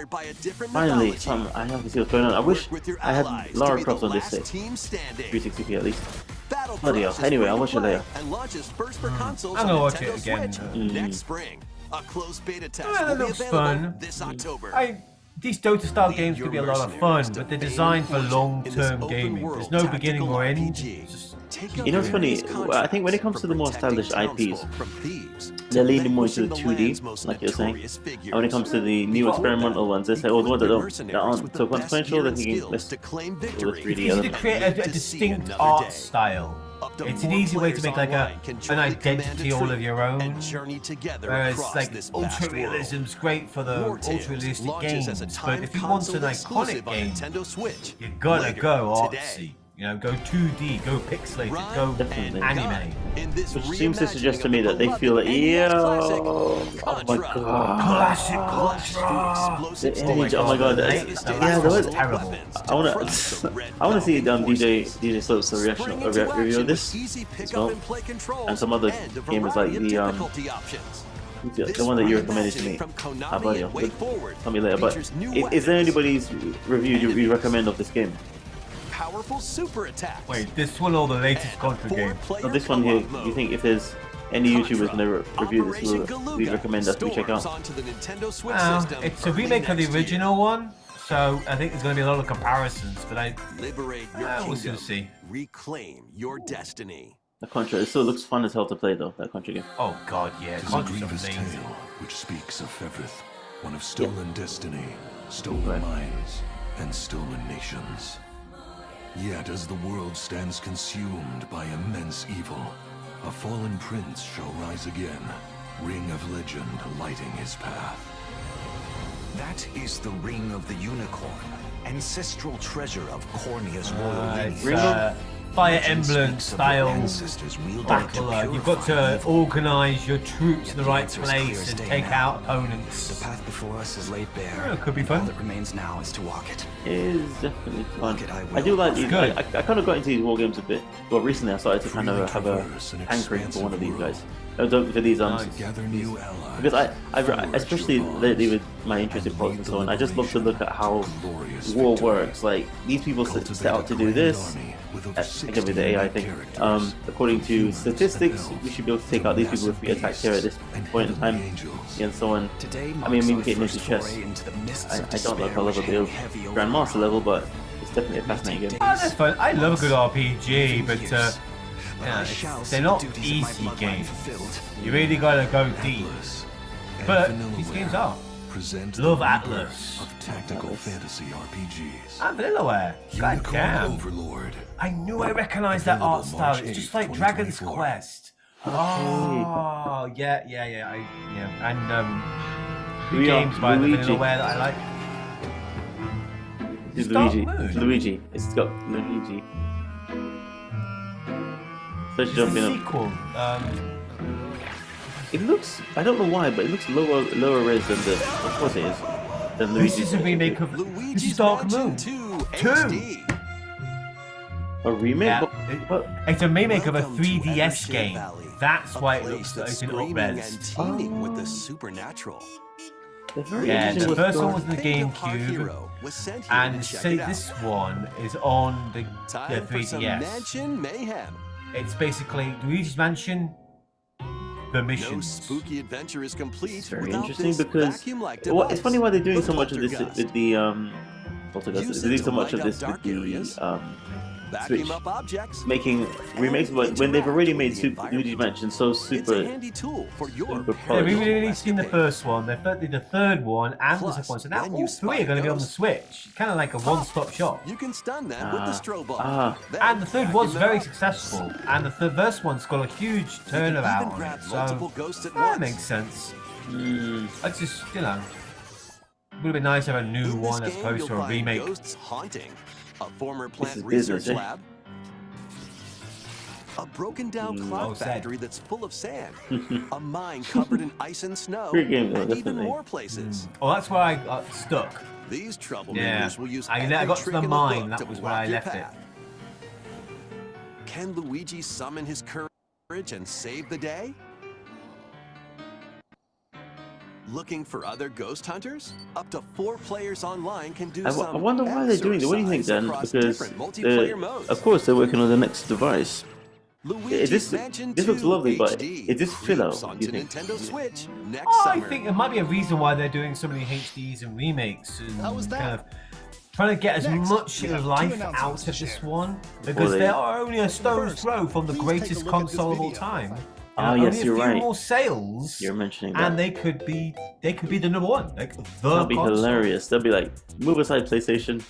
by a different Finally, mythology. I have to see what's going on. I wish Work with your I had allies to Lara be Croft the on this last set. team standing. 360p at least. Battle Bloody hell. Crush is Anyway, free I'll to watch it play later. and launches first for consoles I'm on gonna watch Nintendo it again. Switch next spring. A closed beta test Oh, that will be looks available fun. this October. These Dota style Lead games your could be a lot of mercenaries fun, to but they're fame designed for and fortune in this long-term open gaming. world There's no beginning tactical or end. RPG. It's just- Take You know what's up funny? various I think when it comes contracts to the more from protecting established IPs, townsfolk from thieves they're to leaning more into the vanquishing 2D, land's most like you're saying. notorious figures. And when it comes to the new Follow experimental them. ones, they say, oh, the ones that aren't so consequential, they're thinking, let's to claim do the victory. 3D It's easy to element. create a To see distinct another art day. style. Up to It's an 4 easy way to players make like online can an jointly command identity a all troop of your own. and journey together Whereas across like this ultra vast world. realism's great for the War ultra Tales realistic launches games, as a but timed if you want an console iconic exclusive on game, Nintendo Switch you gotta later go today. artsy. You know, go 2D, go pixelated, go Definitely. anime. Which seems to suggest to me that they feel like, oh my god, Classic the Oh my image, oh my god, the that was terrible. I wanna see DJ Slopes review of this as well, and some other gamers like the one that you recommended to me. How about you? Tell me later. But is there anybody's review you recommend of this game? Powerful super attacks. Wait, this one or the latest Contra game? No, this one here. You think if there's any YouTubers gonna review this, we recommend us to check out? It's a remake of the original one, so I think there's going to be a lot of comparisons. But Liberate your we'll kingdom. see. Reclaim your destiny. The Contra, it still looks fun as hell to play though. That Contra game. Oh god, yeah, It is a Contra's grievous amazing. tale which speaks of Fevrith, one of stolen destiny, stolen minds, and stolen nations. Yet as the world stands consumed by immense evil, a fallen prince shall rise again, ring of legend lighting his path. That is the Ring of the Unicorn, ancestral treasure of Cornea's royal lineage. It's Fire Emblem style Ancestors wielded battle. to You've got purify to evil. organise your troops in the right answer's clear place as and day take now. out opponents. The path before us is laid bare. Yeah, it could be fun. All that remains now is to walk it. It is definitely fun. Look at I I do will. like these. Good. I kind of got into these war games a bit. Well, recently I started to kind of have a hankering for one of these guys. For these Gather new allies. because I especially lately with my interest in politics and so on, I just love to look at how war works. Like these people set out to do this. Again with the AI thing. According to statistics, we should be able to take out these people if we attack here at this point in time, and so on. Today I mean, marks maybe our getting into first chess. foray into the mists I of don't know if I'll ever despair be which hang heavy over Grandmaster the level, but it's definitely a fascinating game. Oh, that's fun. I love a good RPG, but they're not easy games. You really gotta go deep. But these games are. Present Love the rebirth Atlas. of tactical fantasy RPGs. And Vanillaware. God Unicorn damn. Overlord. I knew I recognized that art Available style. March It's just 8th, like Dragon's 2024. Quest. Oh, yeah. And two We are games by the Luigi. Vanillaware that I like. It's Dark Luigi. Moon. It's Luigi. It's got Luigi. Let's It's jump the in. sequel. It looks. I don't know why, but it looks lower res than the. Of course it is. Than This Luigi. is a remake of this is Dark Moon. 2 Two. HD. A remake. Yeah, But it's a remake of a Welcome to 3DS Evershade game. Valley, That's a why it place looks that's like an screaming up-res. and teeming with the supernatural. they're very Yeah, interesting the with first one the- was the Think of our GameCube, hero was sent here and to check say it out. this one is on the Time for some 3DS. mansion mayhem. It's basically Luigi's Mansion, the No missions. spooky adventure is complete It's very without interesting this because vacuum-like well, it's device, funny why they're doing the so much of this poltergust. with the poltergust. Use They're doing it so to much of light this up with dark the areas. Switch, Vacuum up objects, making remakes, and but when they've already made interact with the Luigi's environment. Mansion so It's a super. handy tool for your super Yeah, polished. we've really seen the first one, the third one, and the Plus, second one. So now when all you three are spot going to be on the those- Switch. Kind of like a one-stop shop. You can stun them with the strobe bulb. Then And the third vacuum one's them very up. successful, and the first one's got a huge You can turnaround even on grab it. multiple So ghosts at that once. makes sense. Mm, It's just, would have been nice to have a new In this one as game, opposed you'll to a find remake. Ghosts haunting, a former plant is research business, eh? lab, a broken down Oh, cloud sad. factory that's full of sand, a mine covered in ice and snow, Great game, though, and even definitely. more places. Oh, that's where I got stuck. These troublemakers Yeah, will use I every got to trick the in mine. book That to was where block I your left it. path. Can Luigi summon his courage and save the day? Looking for other ghost hunters? Up to 4 players online can do I some wonder why they're doing it. What do you think, exercise Dan? across Because different multiplayer modes. of course they're working on the next device. Luigi's This Mansion looks 2 lovely, but HD is this filler? creeps Do onto you think? Nintendo Switch next Oh, I summer. think there might be a reason why they're doing so many HDs and remakes and How was that? kind of trying to get as Next, much we have two life announcements out to of this share. one because they- they are only a stone's First, throw from the please take a greatest look at this console of all video. time. Ah, Only yes, a you're few right. more sales, You're mentioning that. and they could be the number one, like the That'd be console. hilarious. They'll be like, move aside, PlayStation.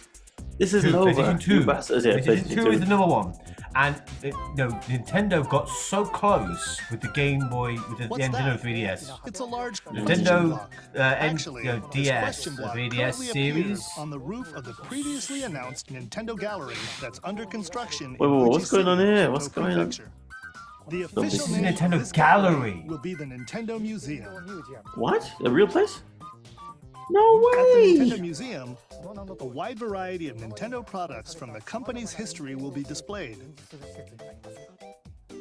This isn't Two, over. PlayStation 2. You bastards. Yeah, PlayStation 2 is the number one. And Nintendo got so close with the Game Boy, with the Nintendo 3DS. It's a large Nintendo Actually, there's DS, question block 3DS currently series. appears on the roof of the previously announced Nintendo Gallery that's under construction. Wait, in what's Fuji going on City, here? Kanto What's going on? Prefecture. The This official is name of Nintendo this Gallery. will be the Nintendo Museum. What? A real place? No At the way! Nintendo Museum, a wide variety of Nintendo products from the company's history will be displayed.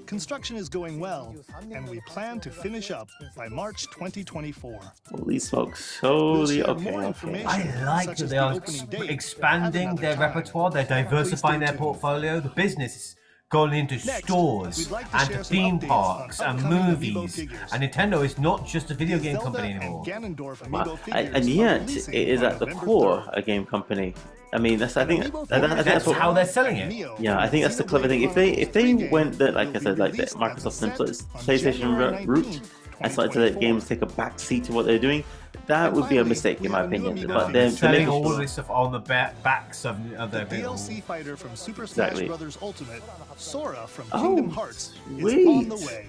Construction is going well, and we plan to finish up by March 2024. Holy smokes. We'll Holy, share okay, more okay. information, I like such that as they the are opening date, expanding at their another time. repertoire, they're diversifying Please their stay tuned. portfolio. The business is going into Next, stores we'd like to and share to some theme updates parks on and upcoming Amiibo movies. figures. And Nintendo is not just a video The game Zelda company and anymore. Ganondorf Amiibo Wow. figures And are yet, releasing it is on at the November core 3rd. a game company. I mean, that's I think Amiibo I think figures that's That's how what. they're selling it. Neo Yeah, I think that's the clever thing. If they went the, like I said, like the Microsoft and PlayStation route and started to let games take a back seat to what they're doing, that would be a mistake in my opinion. But they're Selling making all sure. this stuff on the backs of The their DLC fighter from Super Smash Exactly. Bros. Ultimate, Sora from Oh, Kingdom Hearts, is sweet. on the way.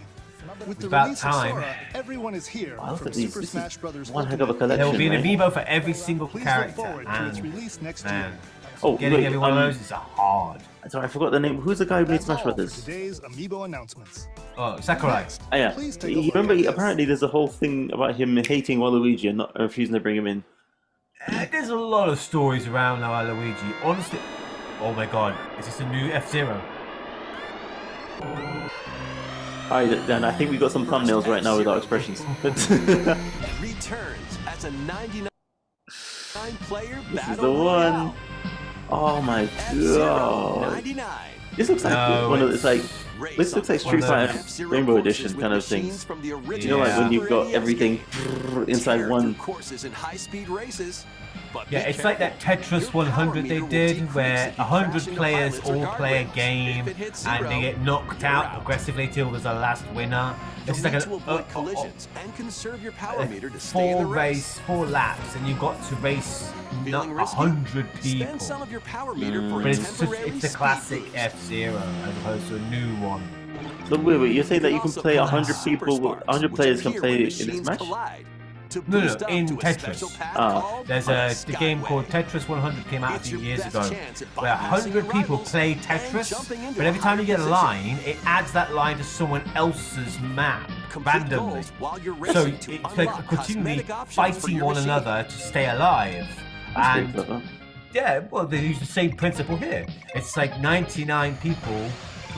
With the About release time. of Sora, everyone is here Wow, look from at these. Super This Smash is Bros. one heck of a Ultimate. There will be an collection, amiibo for every single Please character. look forward to its And release next man, year. Oh, getting wait, every one of those is hard. sorry, I forgot the name. Who's the guy who made That's Smash all for Brothers? today's Amiibo announcements. Oh, Sakurai. Oh, yeah. Please take a look Remember, at this. apparently there's a whole thing about him hating Waluigi and not refusing to bring him in. There's a lot of stories around now, Luigi. Honestly, oh my god, is this a new F-Zero? Alright, Dan, I think we got some thumbnails right now with our expressions. Returns as a 99 player This battle is the one. royale. Oh my F-Zero god. 99. This looks like No, one of it's like Race this looks on like Street one of Fighter F-Zero Rainbow courses Edition with kind of machines things. from the You know, original like when you've Super got NES everything game. inside Tear one. through courses in high-speed races. But Yeah, be it's like that careful. Tetris Your power 100 they meter will did, decrease where if you 100 crash into players pilots or all play a guardrails. game If it hits and they zero, get knocked you're out progressively till there's a last winner. This is like to avoid collisions and conserve your power meter to stay in the race. 4 laps, and you've got to race not Feeling risky? 100 people. Spend some of your power meter for But a it's just, temporary it's the speed classic boost. F-Zero as opposed to a new one. So wait, you're saying that you can also play play 100 Super people, Sparks, 100 which players can appear play when in this machines match? collide. To No, boost no, up in to a Tetris. special path Ah. called There's the game Skyway. called Tetris 100 came out a It's few your years best ago, chance at where bypassing 100 your people rivals play and Tetris, jumping into but a every time you get a higher line, it adds that line to someone else's map Complete randomly. goals while you're So racing to it's like unlock continually cosmetic options for fighting your one machine. another to stay alive. That's pretty And clever. yeah, well, they use the same principle here. It's like 99 people all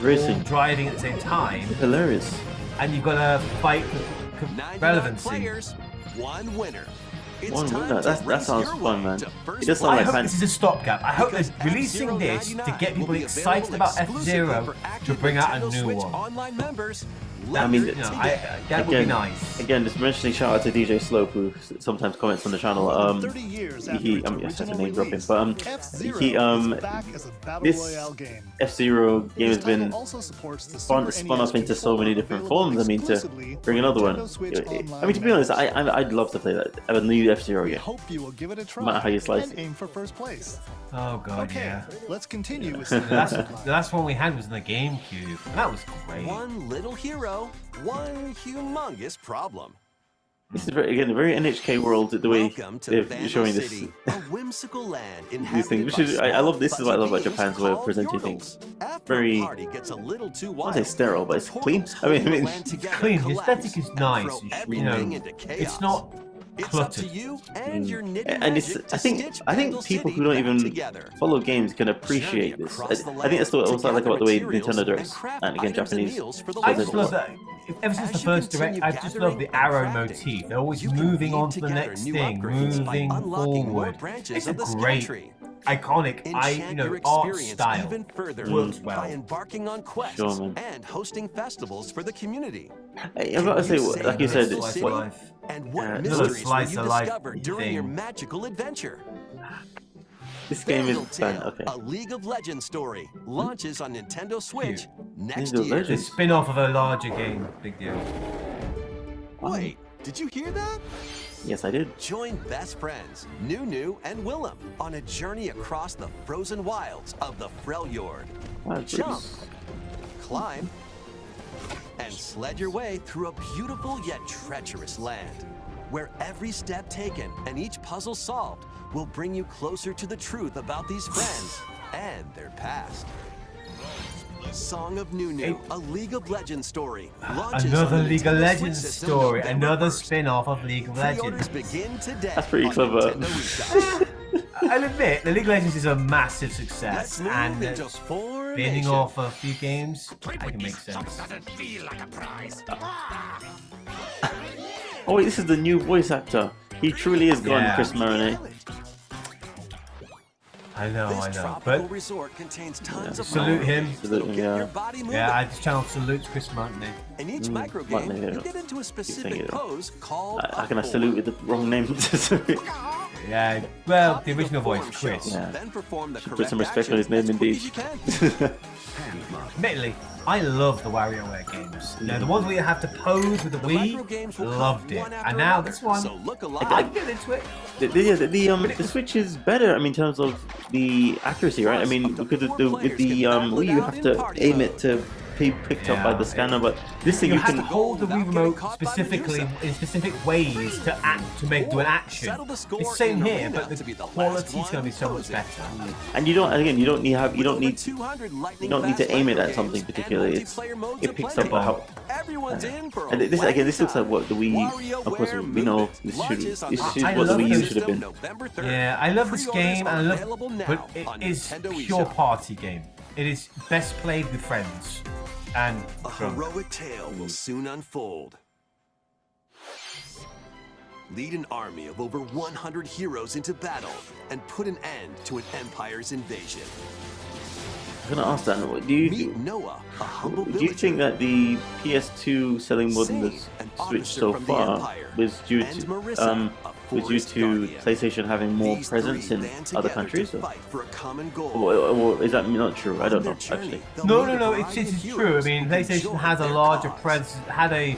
Racing. driving at the same time, Hilarious. and you've got to fight for 99 relevancy. players, one winner. It's One time winner. to That race sounds your fun, way man. to first It does sound I like hope fan. this is a stopgap. I hope Because they're releasing this to F-Zero get people 99 will be excited about available F-Zero exclusively for to active bring out a Nintendo new Switch one. online members. I mean, You know, that would be Again, nice. again, just mentioning shout out to DJ Slope who sometimes comments on the channel. 30 years after He its yes, that's a original name dropping, release, but F-Zero he is back as a battle this royale game. F-Zero game This has been title also supports the spun Super off NES into so many different available forms. I mean, to exclusively bring for another one. Nintendo Switch I mean, to be honest, I'd love to play that. A new F-Zero We game. hope you will give it a try No matter how you slice and it. aim for first place. Oh god, Okay, yeah. let's continue with The some last one we had was in the GameCube, and that was great. One little hero, one humongous problem. This is very NHK world. The way Welcome to they're Vandal showing this. City, a whimsical land These things, which is I love. This is what I love about Japan's way of presenting things. Very, party gets a little too I wild. won't say sterile, but it's clean. I mean, It's clean. The aesthetic is nice. You know, it's not It's up to cluttered. you and your knitting and it's. magic to I think Vandal people City who don't back even together. follow games can appreciate Journey this. across the I think that's what I also land like to about the way gather Nintendo materials directs, and craft and again items and Japanese. meals for the I does it just a love lot. that. Ever since the As you first continue direct, I've just loved the gathering arrow and crafting, motif. They're always you can moving weave on to the together next new thing, upgrades by moving unlocking more forward. branches It's a of the skill great, tree. iconic, Enchant your art experience style. even further Works well. by embarking on quests Sure, man. and hosting festivals for the community. I've got to say, Can you like you save said, the it's Slice of what life. And what another mysteries will slice you of life discover during your thing. magical adventure? this game is Vandal fun. Tale, Okay. a League of Legends story, launches on Nintendo Switch next League of year. It's Legends? a spin-off of a larger game. Big deal. Wait, did you hear that? Yes, I did. Join best friends Nunu and Willem on a journey across the frozen wilds of the Freljord. Wow, it's Jump, climb and sled your way through a beautiful yet treacherous land, where every step taken and each puzzle solved will bring you closer to the truth about these friends and their past. Song of Nunu, a League of Legends story. Another League of Legends story, another spin-off of League of Legends. Begin today. That's pretty clever. I'll admit, the League of Legends is a massive success, and spinning off a few games, I can make sense. Oh wait, this is the new voice actor. He truly is gone, Yeah. Chris Maroney. I know, but but salute salute him. Yeah. I just channel salutes Chris Martin. In each micro game, Martin, yeah. you get into a specific it. pose called How can I salute with the wrong name? Yeah, well, the original voice, Chris. Yeah. Then perform the Put some respect on his name, indeed. Admittedly, I love the WarioWare games. You know, the ones where you have to pose with the Wii, loved it. And now this one, So look I alive. can get into it. The Switch is better. I mean, in terms of the accuracy, right? I mean, because with the Wii, you have to aim it to be picked up by the scanner, but this thing You you have can. to hold the Wii remote specifically in specific ways to do an action. It's the same here, but the quality's going to be so much better. And you don't. Again, you don't need to aim it at something particularly. It picks up how. And this looks like what the Wii. Of course, we know this is what the Wii U should have been. Yeah, I love this game, and but it is a pure party game. It is best played with friends and A drunk. heroic tale will soon unfold. Lead an army of over 100 heroes into battle and put an end to an empire's invasion. I'm gonna ask that. Meet Noah, a humble Do you think that the PS2 selling more than the Switch so far was due to PlayStation having more presence in other countries? Or is that not true? I don't know actually. No, it's true. I mean, PlayStation has a larger presence, had a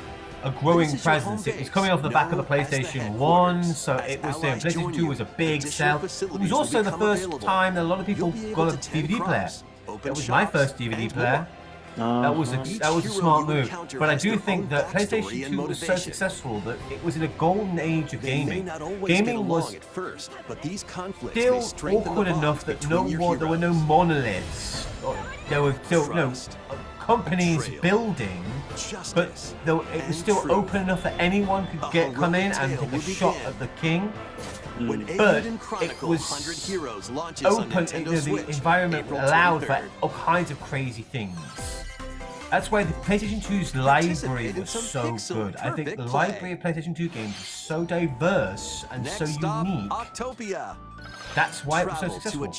growing presence. It was coming off the back of the PlayStation 1, so it was saying PlayStation 2 was a big sell. It was also the first time that a lot of people got a DVD player. That was my first DVD player. That was a smart move. But I do think that PlayStation 2 was so successful that it was in a golden age of gaming. Gaming was still awkward enough that there were no monoliths. There were still no companies building, but it was still open enough that anyone could come in and take a shot at the king. But it was open, the environment allowed for all kinds of crazy things. That's why the PlayStation 2's library was so good. I think the library of PlayStation 2 games is so diverse and so unique. That's why it was so successful.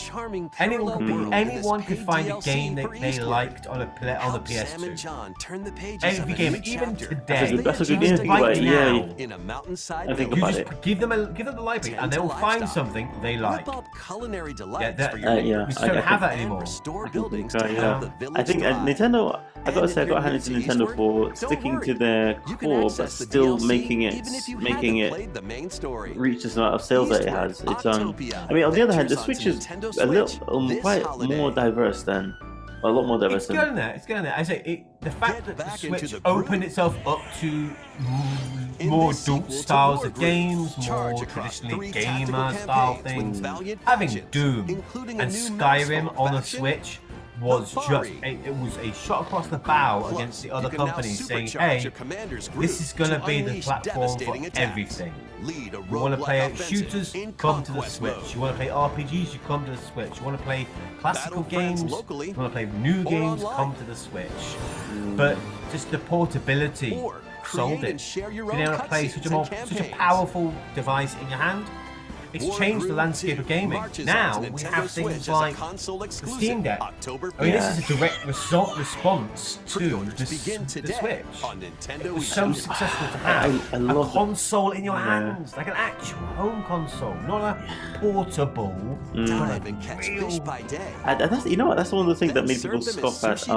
Anyone could find a game that they liked on the PS2. Every game, even today, That's a good even game. right now, I think you about just it. give them the library and they will find something they like. Yeah, we just don't have that anymore. I think Nintendo. I gotta say, I got handed to Nintendo for sticking to their core, but still making it reach this amount of sales that it has. It's I mean, on the other hand, the Switch is a little quite more diverse than a lot more diverse. It's getting there. It's getting there. I say the fact that the Switch opened itself up to more adult styles of games, more traditionally gamer style things. Having Doom and Skyrim on the Switch was just it was a shot across the bow against the other companies, saying, "Hey, this is gonna be the platform for everything. You want to play shooters? Come to the Switch. You want to play RPGs? You come to the Switch. You want to play classical games? You want to play new games? Come to the Switch." But just the portability sold it. Being able to play such a powerful device in your hand. It's changed the landscape of gaming. Now we have things like the Steam Deck. I mean, this is a direct response to the Switch. It was so successful to have a console in your hands, like an actual home console, not a portable. And that's, you know what, that's one of the things that made people scoff at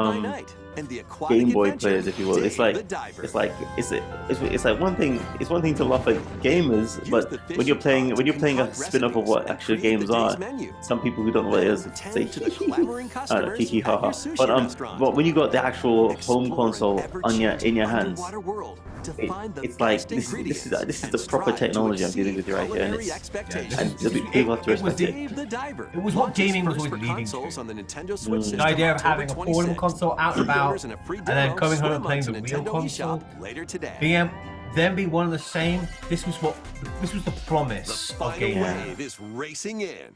and the aquatic Game Boy adventure, players, if you will. Dave It's like the Diver. it's like one thing. It's one thing to laugh at gamers, but when you're playing a spin-off of what actual games are, some people who don't know what it is say I don't know, kiki haha. But when you got the actual home console on in your hands, it's like this is the proper technology I'm dealing with right here, and people have to respect it. It was what gaming was always leading to. The idea of having a portable console out and about, and then coming home and playing the real console, being one and the same. This was the promise of gaming. Wave is racing in.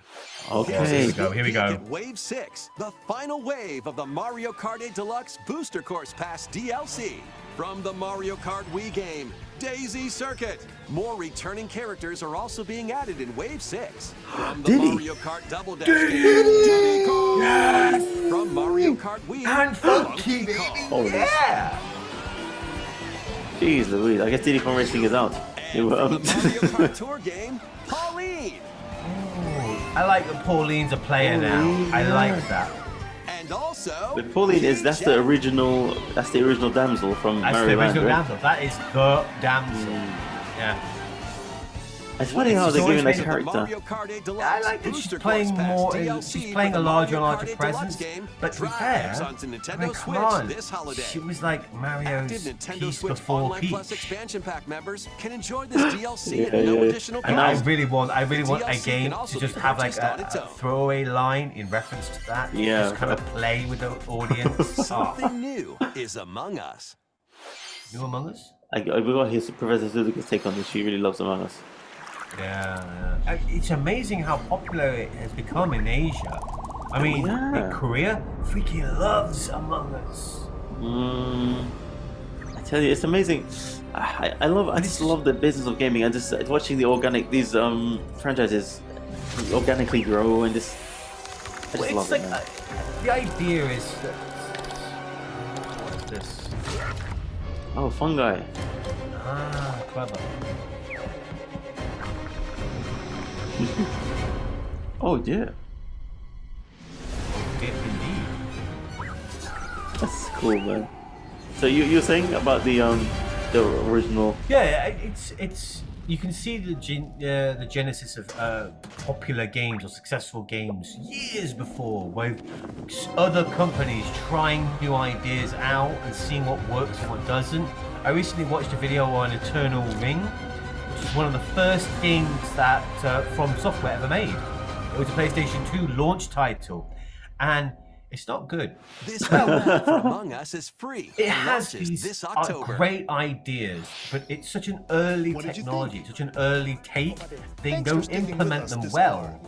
Okay, Here we go. Wave 6, the final wave of the Mario Kart 8 Deluxe Booster Course Pass DLC. From the Mario Kart Wii game, Daisy Circuit. More returning characters are also being added in Wave 6. From the Mario Kart Double Dash game, Diddy Kong. Yes! From Mario Kart Wii, And Funky, baby! Oh, yeah! Jeez Louise, I guess Diddy Kong Racing is out. And from the Mario Kart Tour game, Pauline. I like that Pauline's a player now. I like that. And also, But Pauline that's the original damsel from That's Mario the original Land, right? damsel. That is the damsel. Yeah. It's funny how they're giving that character. I like that she's playing more. She's playing a larger and larger presence. But to be fair, I mean, come on, she was like Mario's piece before Peach. Expansion pack members can enjoy this DLC Yeah, and no yeah. additional And I cost. really want a DLC game can to also just be have like purchased on its a own. throwaway line in reference to that. Yeah. Just kind of play with the audience. Something new is among us. New Among Us? We got his Professor Suzuka's take on this. She really loves Among Us. Yeah. It's amazing how popular it has become in Asia. I mean, in Korea, freaking loves Among Us. I tell you, it's amazing. I just love the business of gaming. I just watching these franchises organically grow and just. I just love it. Man. The idea is that. What is this? Oh, fungi. Ah, clever. Oh yeah, Dip indeed. that's cool, man. So you're saying about the original? Yeah, it's you can see the genesis of popular games or successful games years before, with other companies trying new ideas out and seeing what works and what doesn't. I recently watched a video on Eternal Ring, which is one of the first games that From Software ever made. It was a PlayStation 2 launch title, and it's not good. This download for Among Us is free. It has Launches these this October. great ideas, but it's such an early technology, such an early take. They don't implement them well.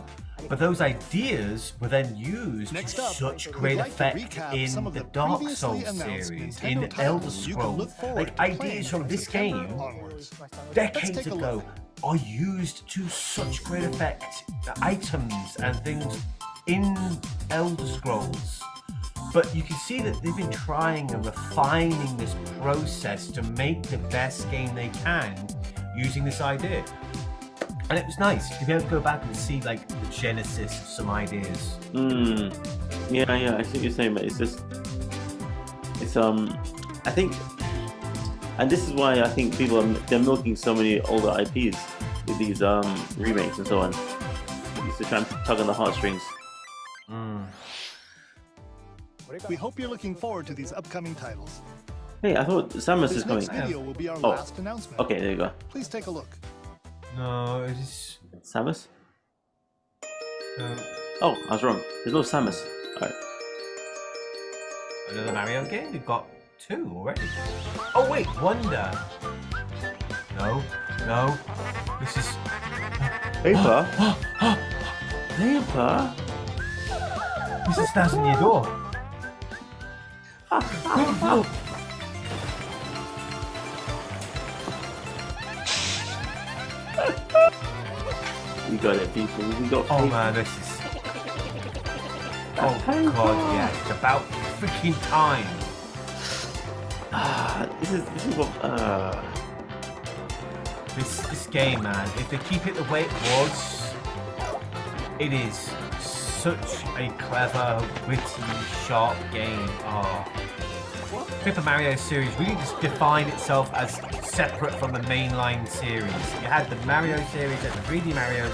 But those ideas were then used to such great effect in the Dark Souls series, in Elder Scrolls. Like, ideas from this game, decades ago, are used to such great effect. Items and things in Elder Scrolls. But you can see that they've been trying and refining this process to make the best game they can using this idea. And it was nice to be able to go back and see like the genesis of some ideas. Yeah, I see what you're saying, but I think, and this is why I think people they're milking so many older IPs with these remakes and so on. Used to try and tug on the heartstrings. We hope you're looking forward to these upcoming titles. Hey, I thought Samus This is coming. next video will be our Oh. last announcement. Okay, there you go. Please take a look. No, it's Samus? Oh, I was wrong. There's no Samus. Alright. another Mario game. We've got 2 already. Oh wait, Wonder. No. This is Paper? Paper? this is Thousand Year Door. We got it, people. We got Oh paper. man, this is. Oh god, yeah, it's about freaking time. This is what. This game, man. If they keep it the way it was, it is such a clever, witty, sharp game. Oh. Paper Mario series really just defined itself as separate from the mainline series. You had the Mario series, you had the 3D Marios,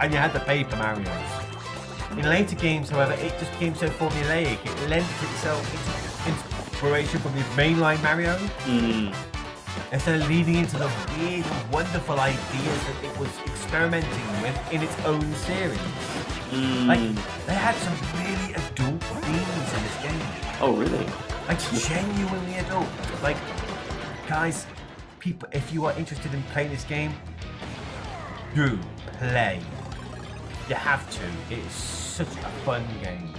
and you had the Paper Marios. In later games, however, it just became so formulaic. It lent itself into inspiration from the mainline Mario. Instead of leading into the weird and wonderful ideas that it was experimenting with in its own series. Like, they had some really adult themes in this game. Oh, really? Like, genuinely adult. Like, guys, people, if you are interested in playing this game, do play. You have to. It is such a fun game.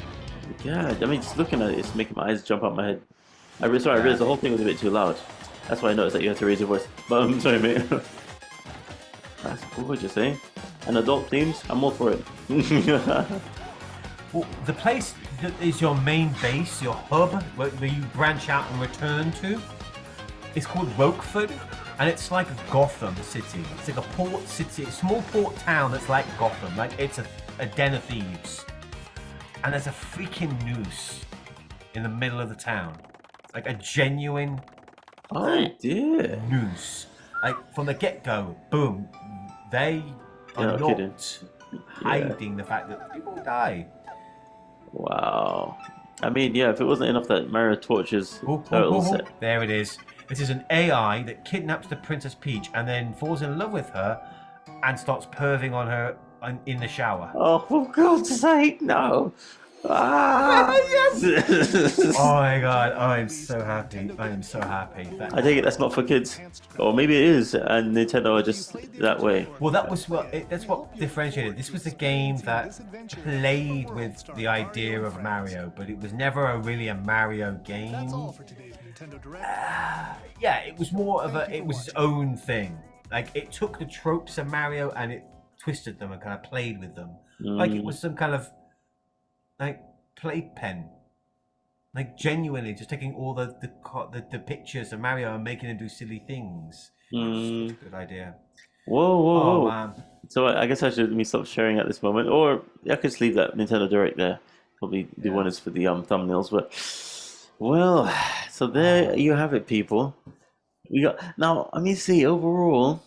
Yeah, I mean, just looking at it, it's making my eyes jump out my head. I realized the whole thing was a bit too loud. That's why I noticed that you had to raise your voice. But I'm sorry, mate. That's gorgeous, eh? And adult themes, I'm all for it. Well, the place that is your main base, your hub, where you branch out and return to, is called Roquefort, and it's like Gotham City. It's like a port city, a small port town that's like Gotham. Like, it's a den of thieves. And there's a freaking noose in the middle of the town. Like a genuine noose. Like, from the get-go, boom, they are not hiding the fact that people die. Wow. I mean, yeah, if it wasn't enough that Mario tortures turtles. There it is. This is an AI that kidnaps the Princess Peach and then falls in love with her and starts perving on her in the shower. Oh, for God's sake, no. Yes. Oh my God, I am so happy. I am so happy. I take it that's not for kids. Or maybe it is, and Nintendo are just that way. Well, that was that's what differentiated. This was a game that played with the idea of Mario, but it was never really a Mario game. Yeah, it was more of it was its own thing. Like, it took the tropes of Mario and it twisted them and kind of played with them. Like it was some kind of like playpen, like genuinely just taking all the pictures of Mario and making him do silly things. Good idea. Whoa. Oh, man. So I guess I should stop sharing at this moment, or I could just leave that Nintendo Direct there. Probably the one is for the thumbnails, but well, so there you have it, people. We got now. Let me see. Overall,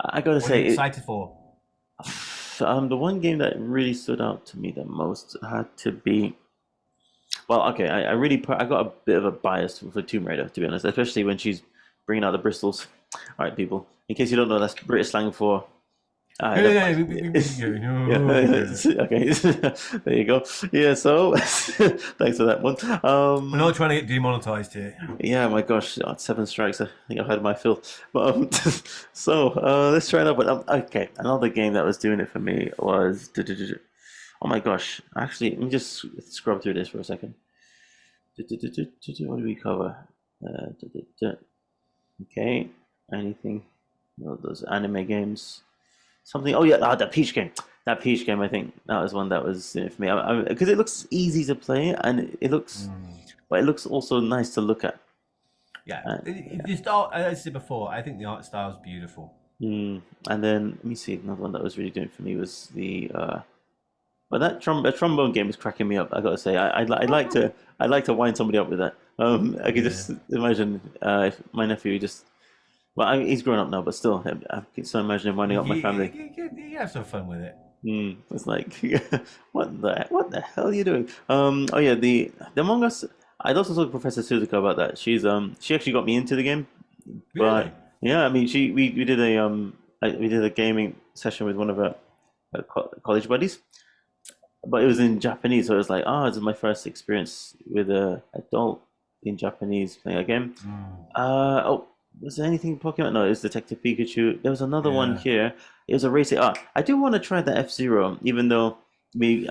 I gotta say, what are you excited for? The one game that really stood out to me the most had to be. Well, okay, I got a bit of a bias for Tomb Raider, to be honest, especially when she's bringing out the Bristols. All right, people. In case you don't know, that's British slang for. Okay, there you go. Yeah, so thanks for that one. We're not trying to get demonetized here. Yeah, my gosh, 7 strikes. I think I've had my fill. But so let's try another one. Okay, another game that was doing it for me was. Oh my gosh! Actually, let me just scrub through this for a second. What do we cover? Okay, anything? No, those anime games. Something. Oh yeah, that Peach game. That Peach game. I think that was one that was for me because it looks easy to play and it looks, but it looks also nice to look at. Yeah, as I said before, I think the art style is beautiful. And then let me see. Another one that was really doing it for me was the. But that trombone game is cracking me up. I gotta say, I'd like to wind somebody up with that. I could just imagine if my nephew just. Well, he's grown up now, but still, I can still imagine him winding up my family. You have some fun with it. It's like, what the hell are you doing? Oh yeah, the Among Us. I'd also talked to Professor Suzuka about that. She actually got me into the game. Really? But yeah, I mean, we did a gaming session with one of her college buddies, but it was in Japanese, so it was like, this is my first experience with an adult in Japanese playing a game. Was there anything Pokemon? No, it was Detective Pikachu. There was another one here. It was a racing. I do want to try the F-Zero, even though maybe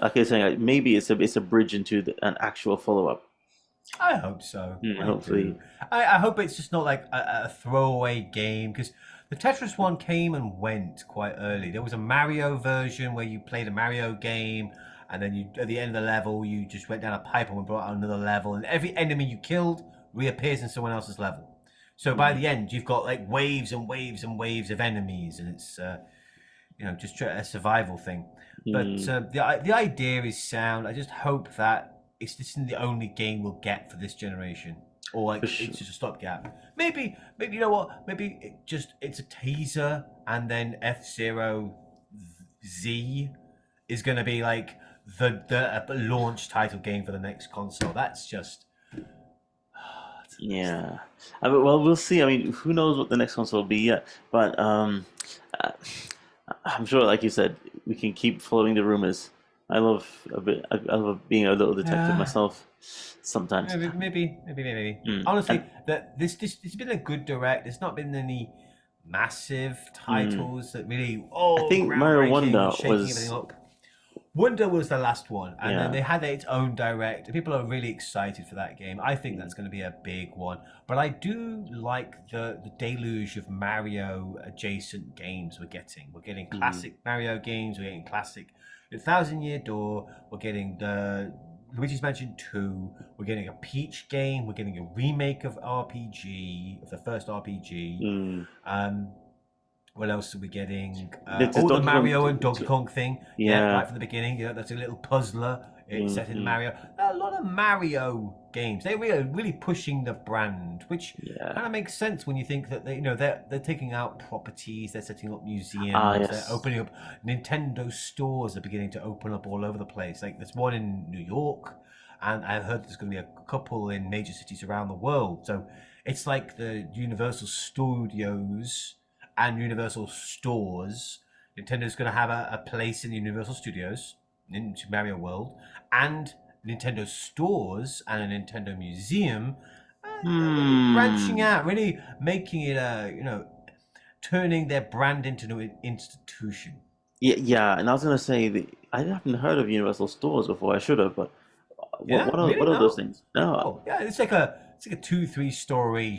it's a bridge into an actual follow-up. I hope so. Hopefully. I hope it's just not like a throwaway game, because the Tetris one came and went quite early. There was a Mario version where you played a Mario game, and then at the end of the level, you just went down a pipe and brought out another level, and every enemy you killed reappears in someone else's level. So by the end, you've got like waves and waves and waves of enemies, and it's just a survival thing. But the idea is sound. I just hope that this isn't the only game we'll get for this generation, or like sure. it's just a stopgap. Maybe you know what? Maybe it's a teaser, and then F-Zero Z is going to be like the launch title game for the next console. That's just Yeah. I mean, well, we'll see. I mean, who knows what the next console will be yet? But I- I'm sure, like you said, we can keep following the rumors. I love a bit. I love being a little detective Yeah. myself sometimes. maybe. Mm. Honestly, And that this has been a good direct. There's not been any massive titles that really I think Mario groundbreaking, Wonder shaking everything was, up. Wonder was the last one, and then yeah. they had its own direct. People are really excited for that game. I think that's going to be a big one. But I do like the deluge of Mario adjacent games we're getting. We're getting classic Mario games. We're getting classic The Thousand Year Door. We're getting the Luigi's Mansion 2. We're getting a Peach game. We're getting a remake of RPG, of the first RPG. Mm. What else are we getting? There's The Donkey Mario Kong and Donkey too. Kong thing. Yeah. Right from the beginning. That's a little puzzler. It's set in Mario. There are a lot of Mario games. They're really pushing the brand, which Yeah. kind of makes sense when you think that they're taking out properties. They're setting up museums. Yes. They're opening up Nintendo stores. Are beginning to open up all over the place. Like there's one in New York, and I've heard there's going to be a couple in major cities around the world. So it's like the Universal Studios and Universal Stores. Nintendo's going to have a place in the Universal Studios, into Mario World, and Nintendo Stores and a Nintendo Museum. Really branching out, really making it turning their brand into an institution. Yeah, and I was gonna say I haven't heard of Universal Stores before. I should have, but Really? what are No. those things? No. Oh, yeah, it's like a 2-3 story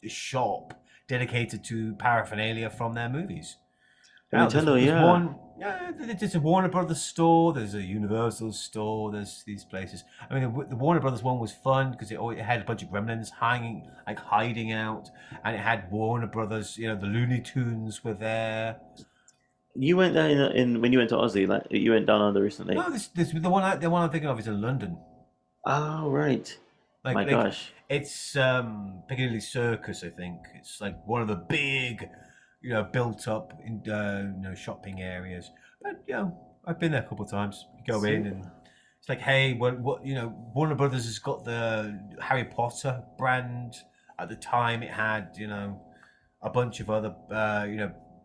shop dedicated to paraphernalia from their movies. Nintendo, there's yeah. one. Yeah, there's a Warner Brothers store. There's a Universal store. There's these places. I mean, the Warner Brothers one was fun because it had a bunch of gremlins hiding out, and it had Warner Brothers. The Looney Tunes were there. You went there in when you went to Aussie, like you went down under recently. No, this the one I'm thinking of is in London. Oh, right. My gosh. It's Piccadilly Circus, I think. It's like one of the big, built up in shopping areas. But I've been there a couple of times. You go in and it's like, hey, what Warner Brothers has got the Harry Potter brand. At the time, it had a bunch of other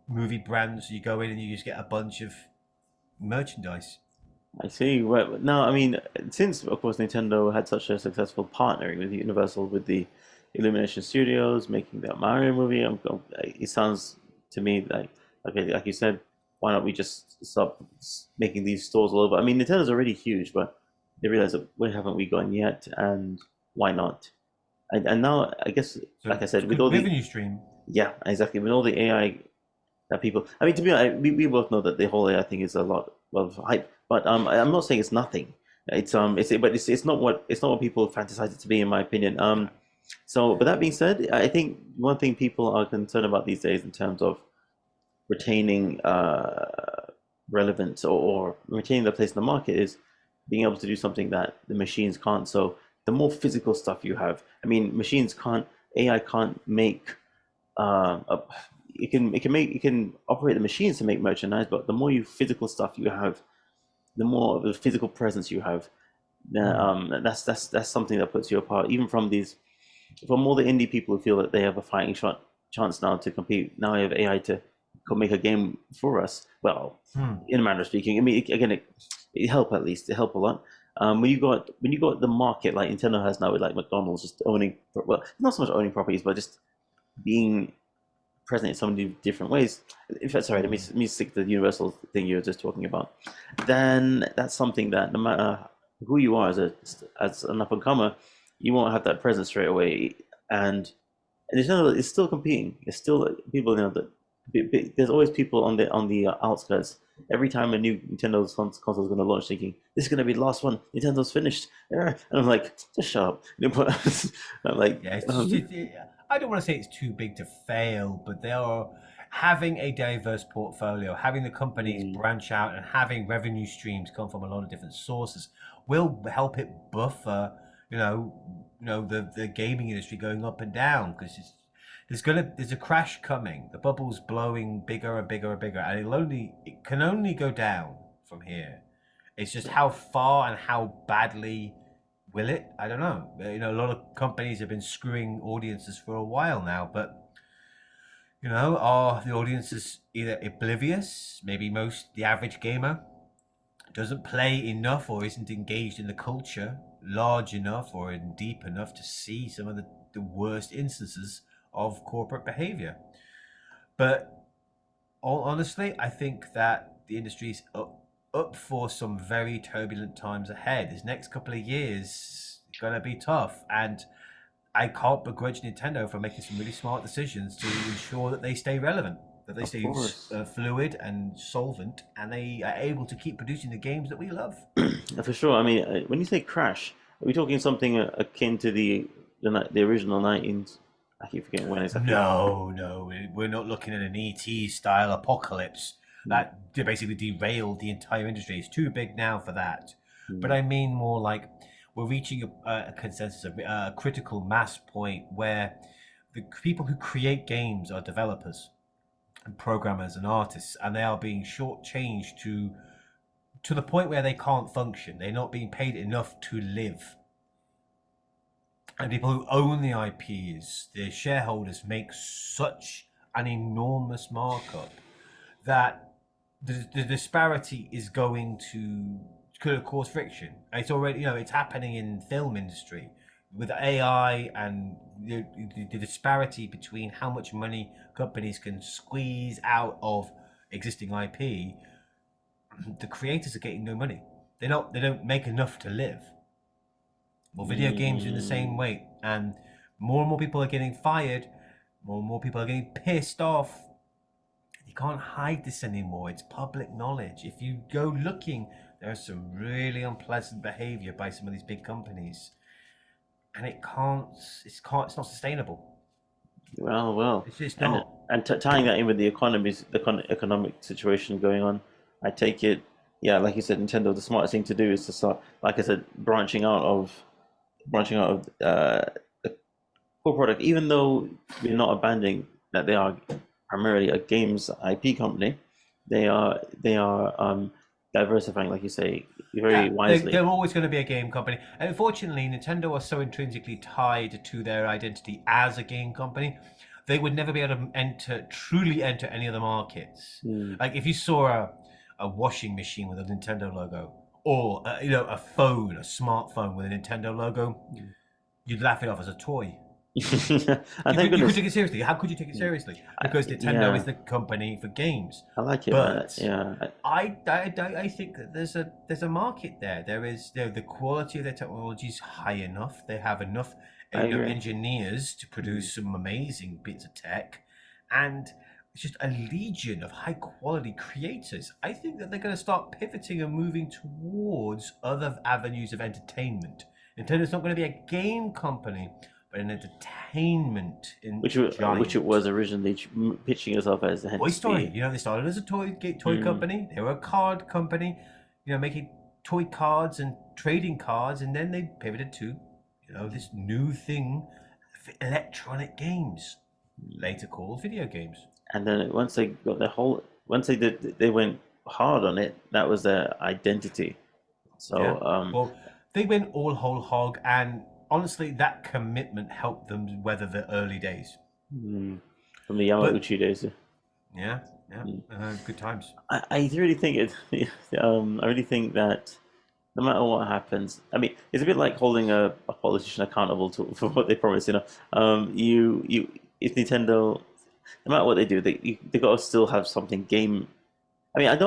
movie brands. So you go in and you just get a bunch of merchandise. I see. Well, no, I mean, since of course Nintendo had such a successful partnering with Universal with the Illumination Studios making that Mario movie, it sounds to me like, okay, like you said, why don't we just stop making these stores all over? I mean, Nintendo's already huge, but they realize that where haven't we gone yet, and why not? And now, I guess, So like I said, it's a with good all the revenue stream. yeah, exactly, with all the AI that people, I mean, to be honest, we both know that the whole AI thing is a lot of hype, but I'm not saying it's nothing. It's not what people fantasize it to be, in my opinion. So, but that being said, I think one thing people are concerned about these days in terms of retaining relevance or retaining their place in the market is being able to do something that the machines can't. So, the more physical stuff you have, I mean, AI can't make it can operate the machines to make merchandise, but the more physical stuff you have, the more of the physical presence you have. That's something that puts you apart, even from all the indie people who feel that they have a fighting chance now to compete. Now we have AI to make a game for us. Well, in a manner of speaking, I mean, it helped at least. It helped a lot. When you got the market like Nintendo has now with like McDonald's just owning, well, not so much owning properties, but just being present in so many different ways. In fact, sorry, let me stick to the universal thing you were just talking about. Then that's something that no matter who you are as an up and comer, you won't have that presence straight away. And it's still competing. It's still people that there's always people on the outskirts. Every time a new Nintendo console is going to launch, thinking this is going to be the last one. Nintendo's finished, and I'm like, just shut up. I'm like, I don't want to say it's too big to fail, but there are. having a diverse portfolio, having the companies branch out, and having revenue streams come from a lot of different sources will help it buffer, the gaming industry going up and down, because there's a crash coming. The bubble's blowing bigger and bigger and bigger, and it can only go down from here. It's just how far and how badly will it? I don't know. A lot of companies have been screwing audiences for a while now, but are the audiences either oblivious? Maybe the average gamer doesn't play enough or isn't engaged in the culture large enough or deep enough to see some of the worst instances of corporate behavior. But honestly, I think that the industry's up for some very turbulent times ahead. This next couple of years is going to be tough, and I can't begrudge Nintendo for making some really smart decisions to ensure that they stay relevant, that they stay fluid and solvent, and they are able to keep producing the games that we love. For sure. I mean, when you say crash, are we talking something akin to the original 19s? I keep forgetting when exactly. No, we're not looking at an ET style apocalypse that basically derailed the entire industry. It's too big now for that. But I mean more like we're reaching a consensus, a critical mass point where the people who create games are developers and programmers and artists, and they are being shortchanged to the point where they can't function. They're not being paid enough to live. And people who own the IPs, their shareholders, make such an enormous markup that the disparity is going to cause friction. It's already, it's happening in film industry with AI, and the disparity between how much money companies can squeeze out of existing IP. The creators are getting no money. They don't make enough to live. Well, video games are in the same way, and more people are getting fired. More people are getting pissed off. You can't hide this anymore. It's public knowledge. If you go looking, there's some really unpleasant behavior by some of these big companies, and it's not sustainable. Well, it's just not. And tying that in with the economic situation going on, I take it, like you said, Nintendo, the smartest thing to do is to start, like I said, branching out of the core product. Even though we're not abandoning that they are primarily a games IP company, they are diversifying, like you say, very wisely. They're always going to be a game company. And unfortunately, Nintendo are so intrinsically tied to their identity as a game company, they would never be able to truly enter any other markets. Like if you saw a washing machine with a Nintendo logo, or a smartphone with a Nintendo logo, you'd laugh it off as a toy. You could take it seriously. How could you take it seriously? Because Nintendo is the company for games. I like it, but I think that there's a market there. There is the quality of their technology is high enough. They have enough engineers to produce some amazing bits of tech, and it's just a legion of high quality creators. I think that they're going to start pivoting and moving towards other avenues of entertainment. Nintendo's not going to be a game company, but an entertainment which it was originally pitching itself as. Toy Story. They started as a toy company. They were a card company, making toy cards and trading cards, and then they pivoted to this new thing, electronic games, later called video games. And then once they got they went hard on it. That was their identity. So they went all whole hog, and honestly, that commitment helped them weather the early days. From the Yamauchi days. Yeah. Good times. I really think I really think that no matter what happens, I mean, it's a bit like holding a politician accountable for what they promise. If Nintendo, no matter what they do, they got to still have something game. I mean, I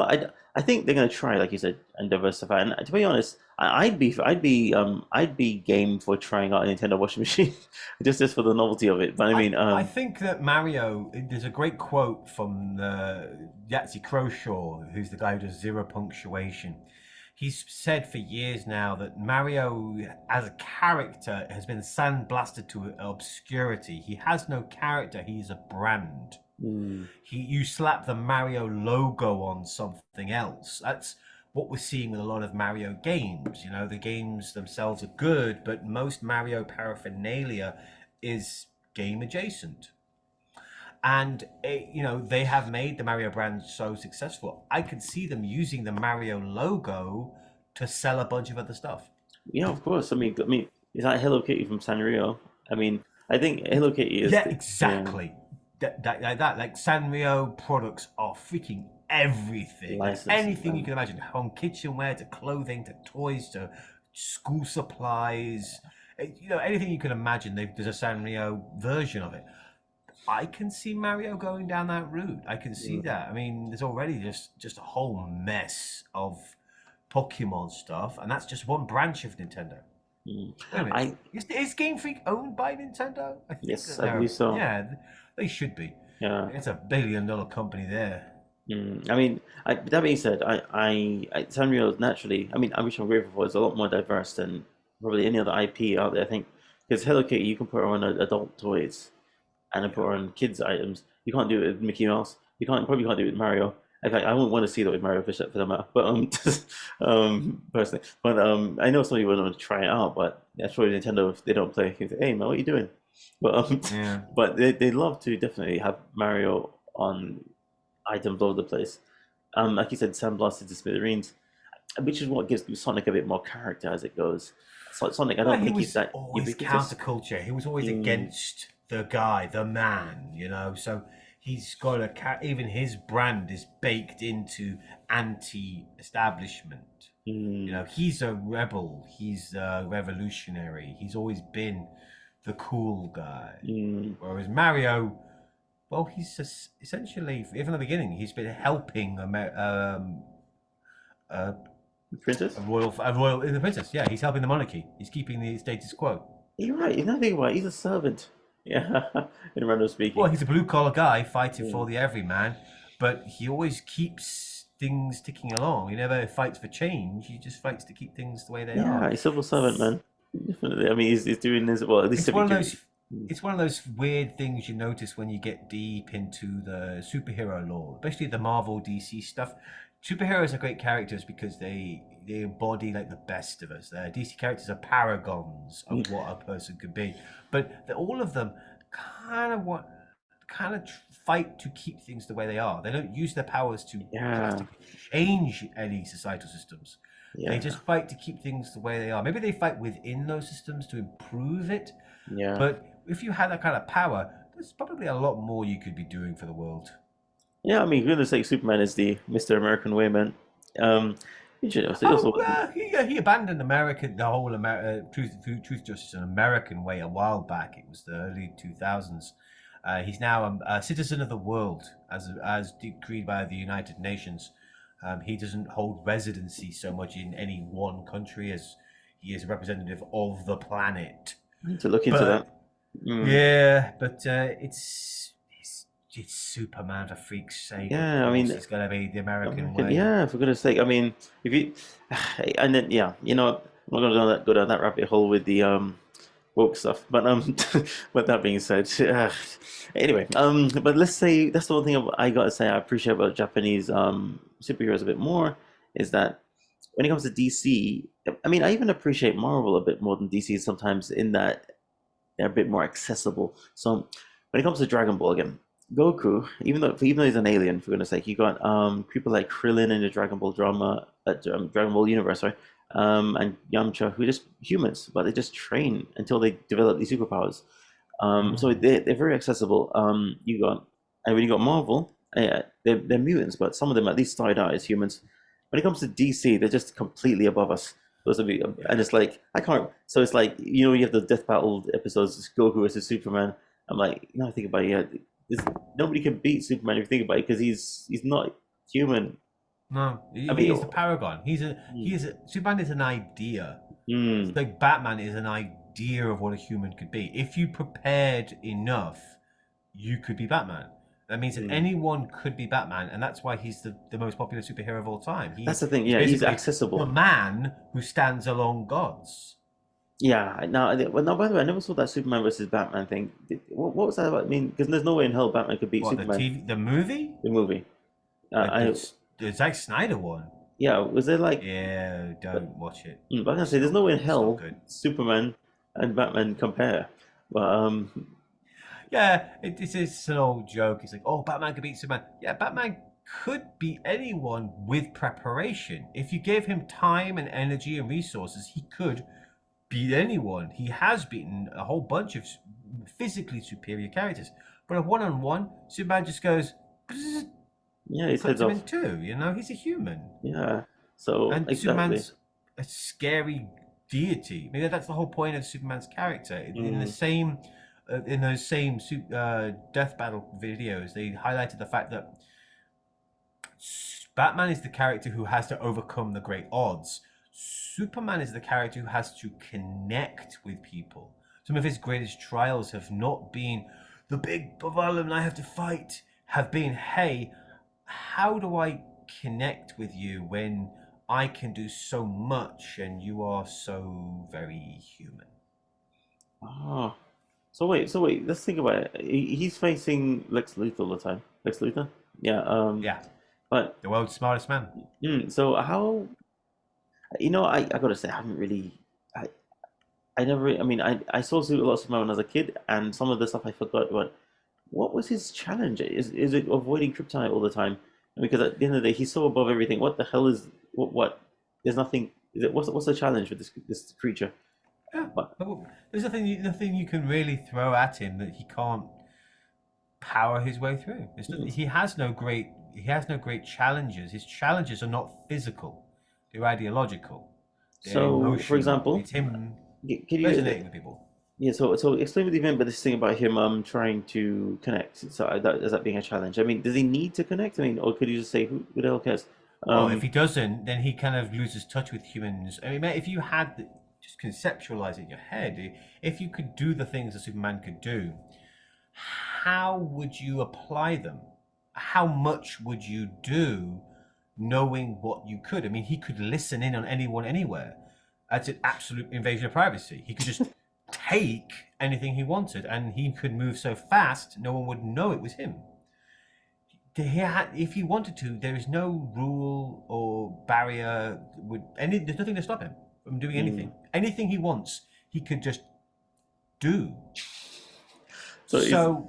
think they're going to try, like you said, and diversify. And to be honest, I'd be game for trying out a Nintendo washing machine, just for the novelty of it. But I think that Mario. There's a great quote from Yahtzee Croshaw, who's the guy who does Zero Punctuation. He's said for years now that Mario, as a character, has been sandblasted to obscurity. He has no character. He's a brand. You slap the Mario logo on something else. That's what we're seeing with a lot of Mario games. You know, the games themselves are good, but most Mario paraphernalia is game adjacent. And you know, they have made the Mario brand so successful. I could see them using the Mario logo to sell a bunch of other stuff. Yeah, of course. I mean, is that Hello Kitty from Sanrio? I mean, I think Hello Kitty is. Yeah, the- exactly. Like Sanrio products are freaking everything. Like License, anything you man. can imagine, home kitchenware to clothing to toys to school supplies. You know, anything you can imagine, there's a Sanrio version of it. I can see Mario going down that route. I can see that. I mean, there's already just a whole mess of Pokemon stuff, and that's just one branch of Nintendo. Wait a minute. Is Game Freak owned by Nintendo? I think Yes, that I believe so. Yeah, they should be. Yeah. It's $1 billion company there. I mean, that being said, Sanrio naturally. I mean, I wish I'm grateful for. It's a lot more diverse than probably any other IP out there. I think because Hello Kitty, you can put her on adult toys, and then put her on kids items. You can't do it with Mickey Mouse. Probably can't do it with Mario. In fact, I wouldn't want to see that with Mario Fish for that matter. But personally, but I know some people want to try it out. But that's probably Nintendo. If they don't play, you say, hey man, what are you doing? But Yeah. but they love to definitely have Mario on items all over the place. Like you said, sandblasted to smithereens, which is what gives Sonic a bit more character as it goes. Sonic, I don't Well, he think he's was that always ubiquitous. counterculture. He was always against the guy, the man, you know. So he's got even his brand is baked into anti-establishment. You know, he's a rebel. He's a revolutionary. He's always been the cool guy. Whereas Mario, well, he's just essentially, even from the beginning, he's been helping Princess? a royal in the princess. Yeah, he's helping the monarchy. He's keeping the status quo. You're right. You're not thinking about it. He's a servant. Yeah, in random speaking. Well, he's a blue collar guy fighting for the everyman, but he always keeps things ticking along. He never fights for change. He just fights to keep things the way they Yeah, are. he's civil servant, man. Definitely. I mean, he's doing his well. At least It's one of civic those. duty. It's one of those weird things you notice when you get deep into the superhero lore, especially the Marvel DC stuff. Superheroes are great characters because they embody like the best of us. DC characters are paragons of what a person could be, but all of them kind of fight to keep things the way they are. They don't use their powers to drastically change any societal systems. Yeah. They just fight to keep things the way they are. Maybe they fight within those systems to improve it. Yeah. But if you had that kind of power, there's probably a lot more you could be doing for the world. Yeah, I mean, goodness sake, Superman is the Mr. American way, man. You should also, He abandoned the whole truth, justice, and American way a while back. It was the early 2000s. He's now a citizen of the world, as decreed by the United Nations. He doesn't hold residency so much in any one country as he is a representative of the planet. to look into that. Yeah, but it's Superman, for freak's sake. Yeah, I mean, it's gonna be the American way. Yeah, for goodness sake. I mean, if you and then yeah, you know, I'm not gonna go down that rabbit hole with the woke stuff. But but that being said, anyway, but let's say that's the one thing I gotta say I appreciate about Japanese superheroes a bit more is that when it comes to DC, I mean, I even appreciate Marvel a bit more than DC sometimes in that they're a bit more accessible. So when it comes to Dragon Ball again, Goku, even though he's an alien, for goodness sake, you got people like Krillin in the Dragon Ball drama, Dragon Ball universe, right? And Yamcha, who are just humans, but they just train until they develop these superpowers. So they're very accessible. And when you got Marvel, they're mutants, but some of them at least started out as humans. When it comes to DC, they're just completely above us. And it's like I can't. So it's like you have the Death Battle episodes, Goku versus Superman. I'm like, no, I think about it. Yeah, nobody can beat Superman if you think about it because he's not human. No, I mean, he's the paragon. Superman is an idea. Like Batman is an idea of what a human could be. If you prepared enough, you could be Batman. That means that anyone could be Batman, and that's why he's the most popular superhero of all time. That's the thing. Yeah, he's accessible. The man who stands along gods. Yeah. Now, well, now, by the way, I never saw that Superman versus Batman thing. What was that about? I mean, because there's no way in hell Batman could beat What, the Superman. TV, the movie? The movie. I The Zack Snyder one. Yeah. Was there like? Yeah, don't watch it. I was gonna say there's no way in It's not hell good. Superman and Batman compare. But Yeah, it's an old joke. It's like, oh, Batman could beat Superman. Yeah, Batman could beat anyone with preparation. If you gave him time and energy and resources, he could beat anyone. He has beaten a whole bunch of physically superior characters. But a one-on-one, Superman just goes, bzzz, yeah, his puts head's him off. in two. You know, he's a human. Yeah. So And exactly. Superman's a scary deity. Maybe that's the whole point of Superman's character. In the same, in those same death battle videos, they highlighted the fact that Batman is the character who has to overcome the great odds. Superman is the character who has to connect with people. Some of his greatest trials have not been the big bravado and I have to fight, have been, hey, how do I connect with you when I can do so much and you are so very human? Oh. So wait, let's think about it. He's facing Lex Luthor all the time. Lex Luthor? Yeah, Yeah, but the world's smartest man. so how I gotta say I haven't really I never I mean I saw a lot of Superman when I was a kid and some of the stuff I forgot, but what was his challenge? Is it avoiding kryptonite all the time? Because at the end of the day he's so above everything. What the hell is what there's nothing is it what's the challenge with this creature? Yeah, What? there's nothing you can really throw at him that he can't power his way through. He has no great challenges. His challenges are not physical; they're ideological. They're So, for emotional. example, It's him can you resonating with people. yeah, so explain what you meant by this thing about him trying to connect. So is that being a challenge? I mean, does he need to connect? I mean, or could you just say who the hell cares? Well, if he doesn't, then he kind of loses touch with humans. I mean, mate, if you had just conceptualize it in your head, if you could do the things that Superman could do, how would you apply them? How much would you do knowing what you could? I mean, he could listen in on anyone anywhere. That's an absolute invasion of privacy. He could just take anything he wanted and he could move so fast no one would know it was him. If he wanted to, there is no rule or barrier. There's nothing to stop him from doing anything. Anything he wants, he could just do. So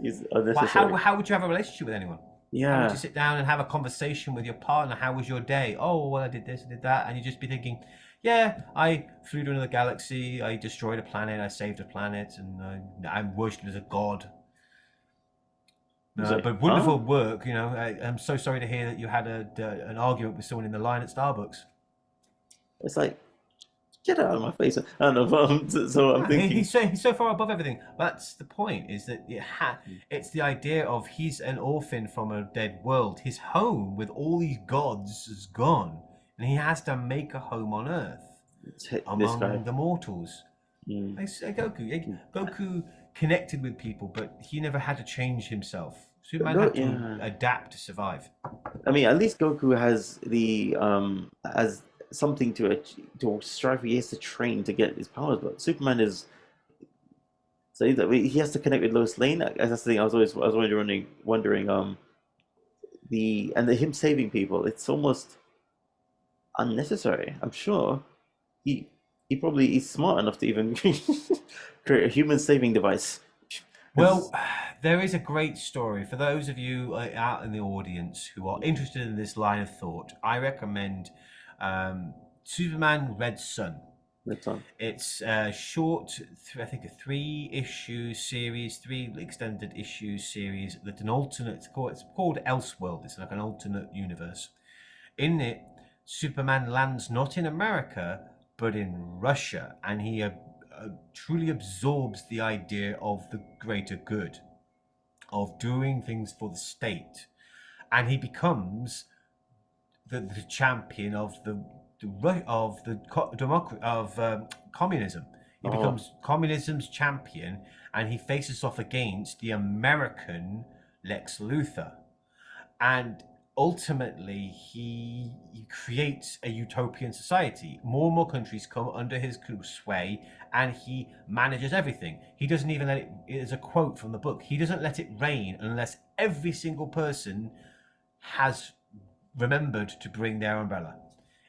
it's unnecessary. How would you have a relationship with anyone? How Yeah. would you sit down and have a conversation with your partner? How was your day? Oh, well, I did this, I did that. And you just be thinking, yeah, I flew to another galaxy, I destroyed a planet, I saved a planet, and I'm worshipped as a god. But wonderful work, you know. I'm so sorry to hear that you had an argument with someone in the line at Starbucks. It's like, get out of my face. I don't know. So I'm thinking. He's so far above everything. That's the point. Is that it's the idea of he's an orphan from a dead world. His home with all these gods is gone, and he has to make a home on Earth among the mortals. Like Goku. Goku connected with people, but he never had to change himself. Superman had to adapt to survive. I mean, at least Goku has has something to strive for. He has to train to get his powers, but Superman is so he has to connect with Lois Lane. That's the thing. I was wondering him saving people. It's almost unnecessary. I'm sure he probably is smart enough to even create a human saving device. Well, there is a great story for those of you out in the audience who are interested in this line of thought. I recommend Superman Red Sun. It's a short, I think a 3-issue series, 3 extended issue series. That's an alternate. It's called Elseworld. It's like an alternate universe. In it, Superman lands not in America but in Russia, and he truly absorbs the idea of the greater good, of doing things for the state, and he becomes the champion of communism. He becomes communism's champion, and he faces off against the American Lex Luthor. And ultimately he creates a utopian society. More and more countries come under his sway, and he manages everything. He doesn't even let it. It's a quote from the book. He doesn't let it rain unless every single person has remembered to bring their umbrella.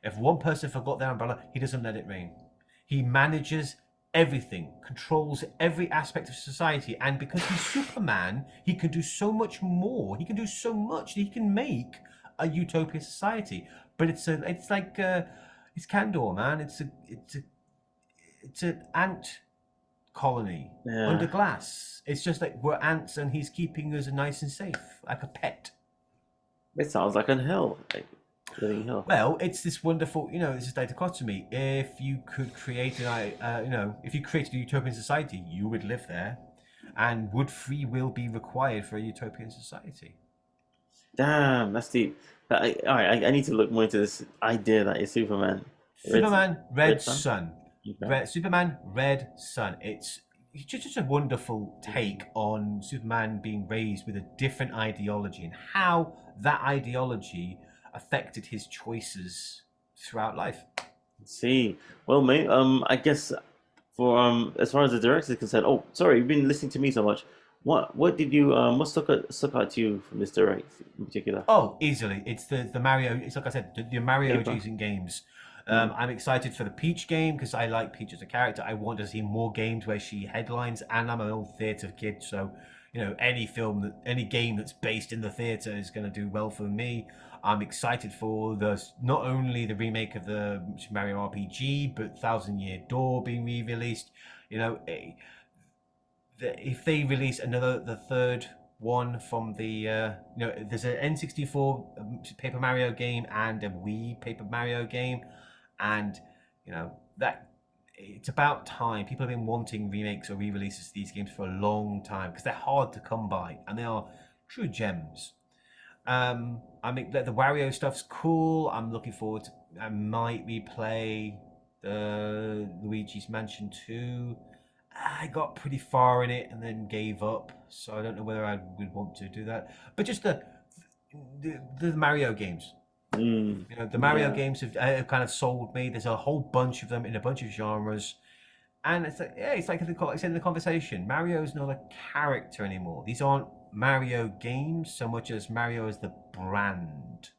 If one person forgot their umbrella, he doesn't let it rain. He manages everything, controls every aspect of society, and because he's Superman, he can do so much more. He can do so much. He can make a utopia society. But it's Kandor, man. It's an ant colony under glass. It's just like we're ants, and he's keeping us nice and safe, like a pet. It sounds like an hell. Like living hell. Well, it's this wonderful, this is dichotomy. If you could create if you created a utopian society, you would live there, and would free will be required for a utopian society? Damn, that's deep. All right, I need to look more into this idea that is Superman. Red Sun. Okay. Superman, Red Sun. It's just a wonderful take on Superman being raised with a different ideology and how that ideology affected his choices throughout life. Let's see. Well, mate, I guess for as far as the director is concerned. Oh, sorry, you've been listening to me so much. What did you what stuck out to you from this direct in particular? Oh, easily. It's the Mario. It's like I said, the Mario Paper. Jason games. I'm excited for the Peach game because I like Peach as a character. I want to see more games where she headlines, and I'm an old theatre kid, so any game that's based in the theatre is going to do well for me. I'm excited for not only the remake of the Mario RPG, but Thousand Year Door being re-released. If they release the third one from the there's an N64 Paper Mario game and a Wii Paper Mario game, and that it's about time. People have been wanting remakes or re-releases of these games for a long time because they're hard to come by and they are true gems. I mean, the Wario stuff's cool. I'm looking forward to. I might replay the Luigi's Mansion 2. I got pretty far in it and then gave up, so I don't know whether I would want to do that. But just the Mario games. The Mario games have kind of sold me. There's a whole bunch of them in a bunch of genres, and it's like I said in the conversation, Mario is not a character anymore. These aren't Mario games so much as Mario is the brand.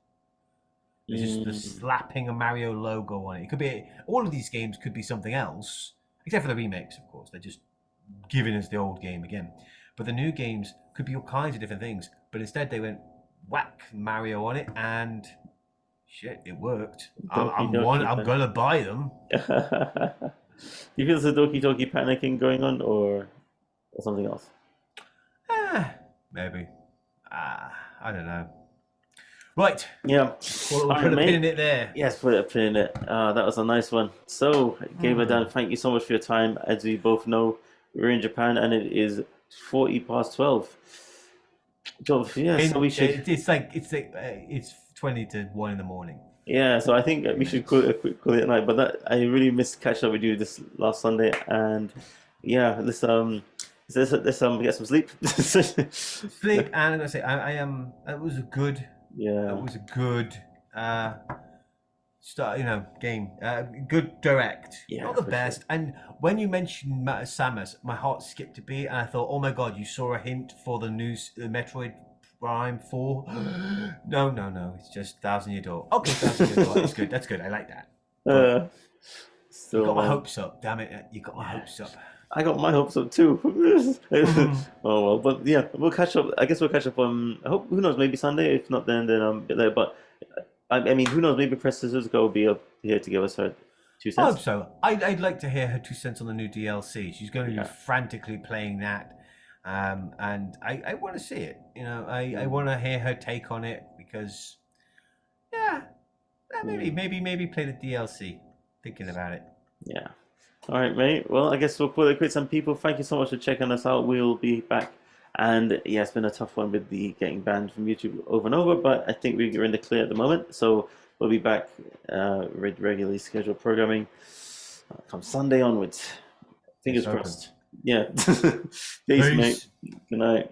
It's just the slapping a Mario logo on it. It could be all of these games could be something else, except for the remakes, of course. They're just giving us the old game again. But the new games could be all kinds of different things. But instead, they went whack Mario on it, and shit, it worked. I'm gonna buy them. You feel there's a Doki Doki panicking going on, or something else? Maybe. I don't know. Right. Yeah. We'll put a pin in it there. Yes, put a pin in it. That was a nice one. So, Gamer Dan, thank you so much for your time. As we both know, we're in Japan and it is 12:40. Yeah, so we should. It's 20 to 1 in the morning. Yeah, so I think we should call it at night. But I really missed catching up with you this last Sunday, and yeah, let's get some sleep. Sleep, and I'm gonna say I am. It was a good. Yeah. It was a good game. Good direct. Yeah, not the for best. sure. And when you mentioned Samus, my heart skipped a beat, and I thought, oh my god, you saw a hint for the new Metroid Prime 4. No, it's just Thousand Year Door. Okay, Thousand Year Door. That's good. That's good. I like that. Still, you got my hopes up. Damn it, you got my hopes up. I got my hopes up too. Oh well, but yeah, we'll catch up. I guess we'll catch up on. I hope, who knows, maybe Sunday. If not, then a bit later. But I mean, who knows? Maybe Press Suzuka will be up here to give us her 2 cents. I hope so. I'd like to hear her 2 cents on the new DLC. She's going to be frantically playing that, and I want to see it. I want to hear her take on it because, maybe play the DLC. Thinking about it. Yeah. All right, mate. Well, I guess we'll call it quits. And people, thank you so much for checking us out. We'll be back. And yeah, it's been a tough one with the getting banned from YouTube over and over, but I think we're in the clear at the moment. So we'll be back with regularly scheduled programming come Sunday onwards. Fingers crossed. Yeah. Peace, mate. Good night.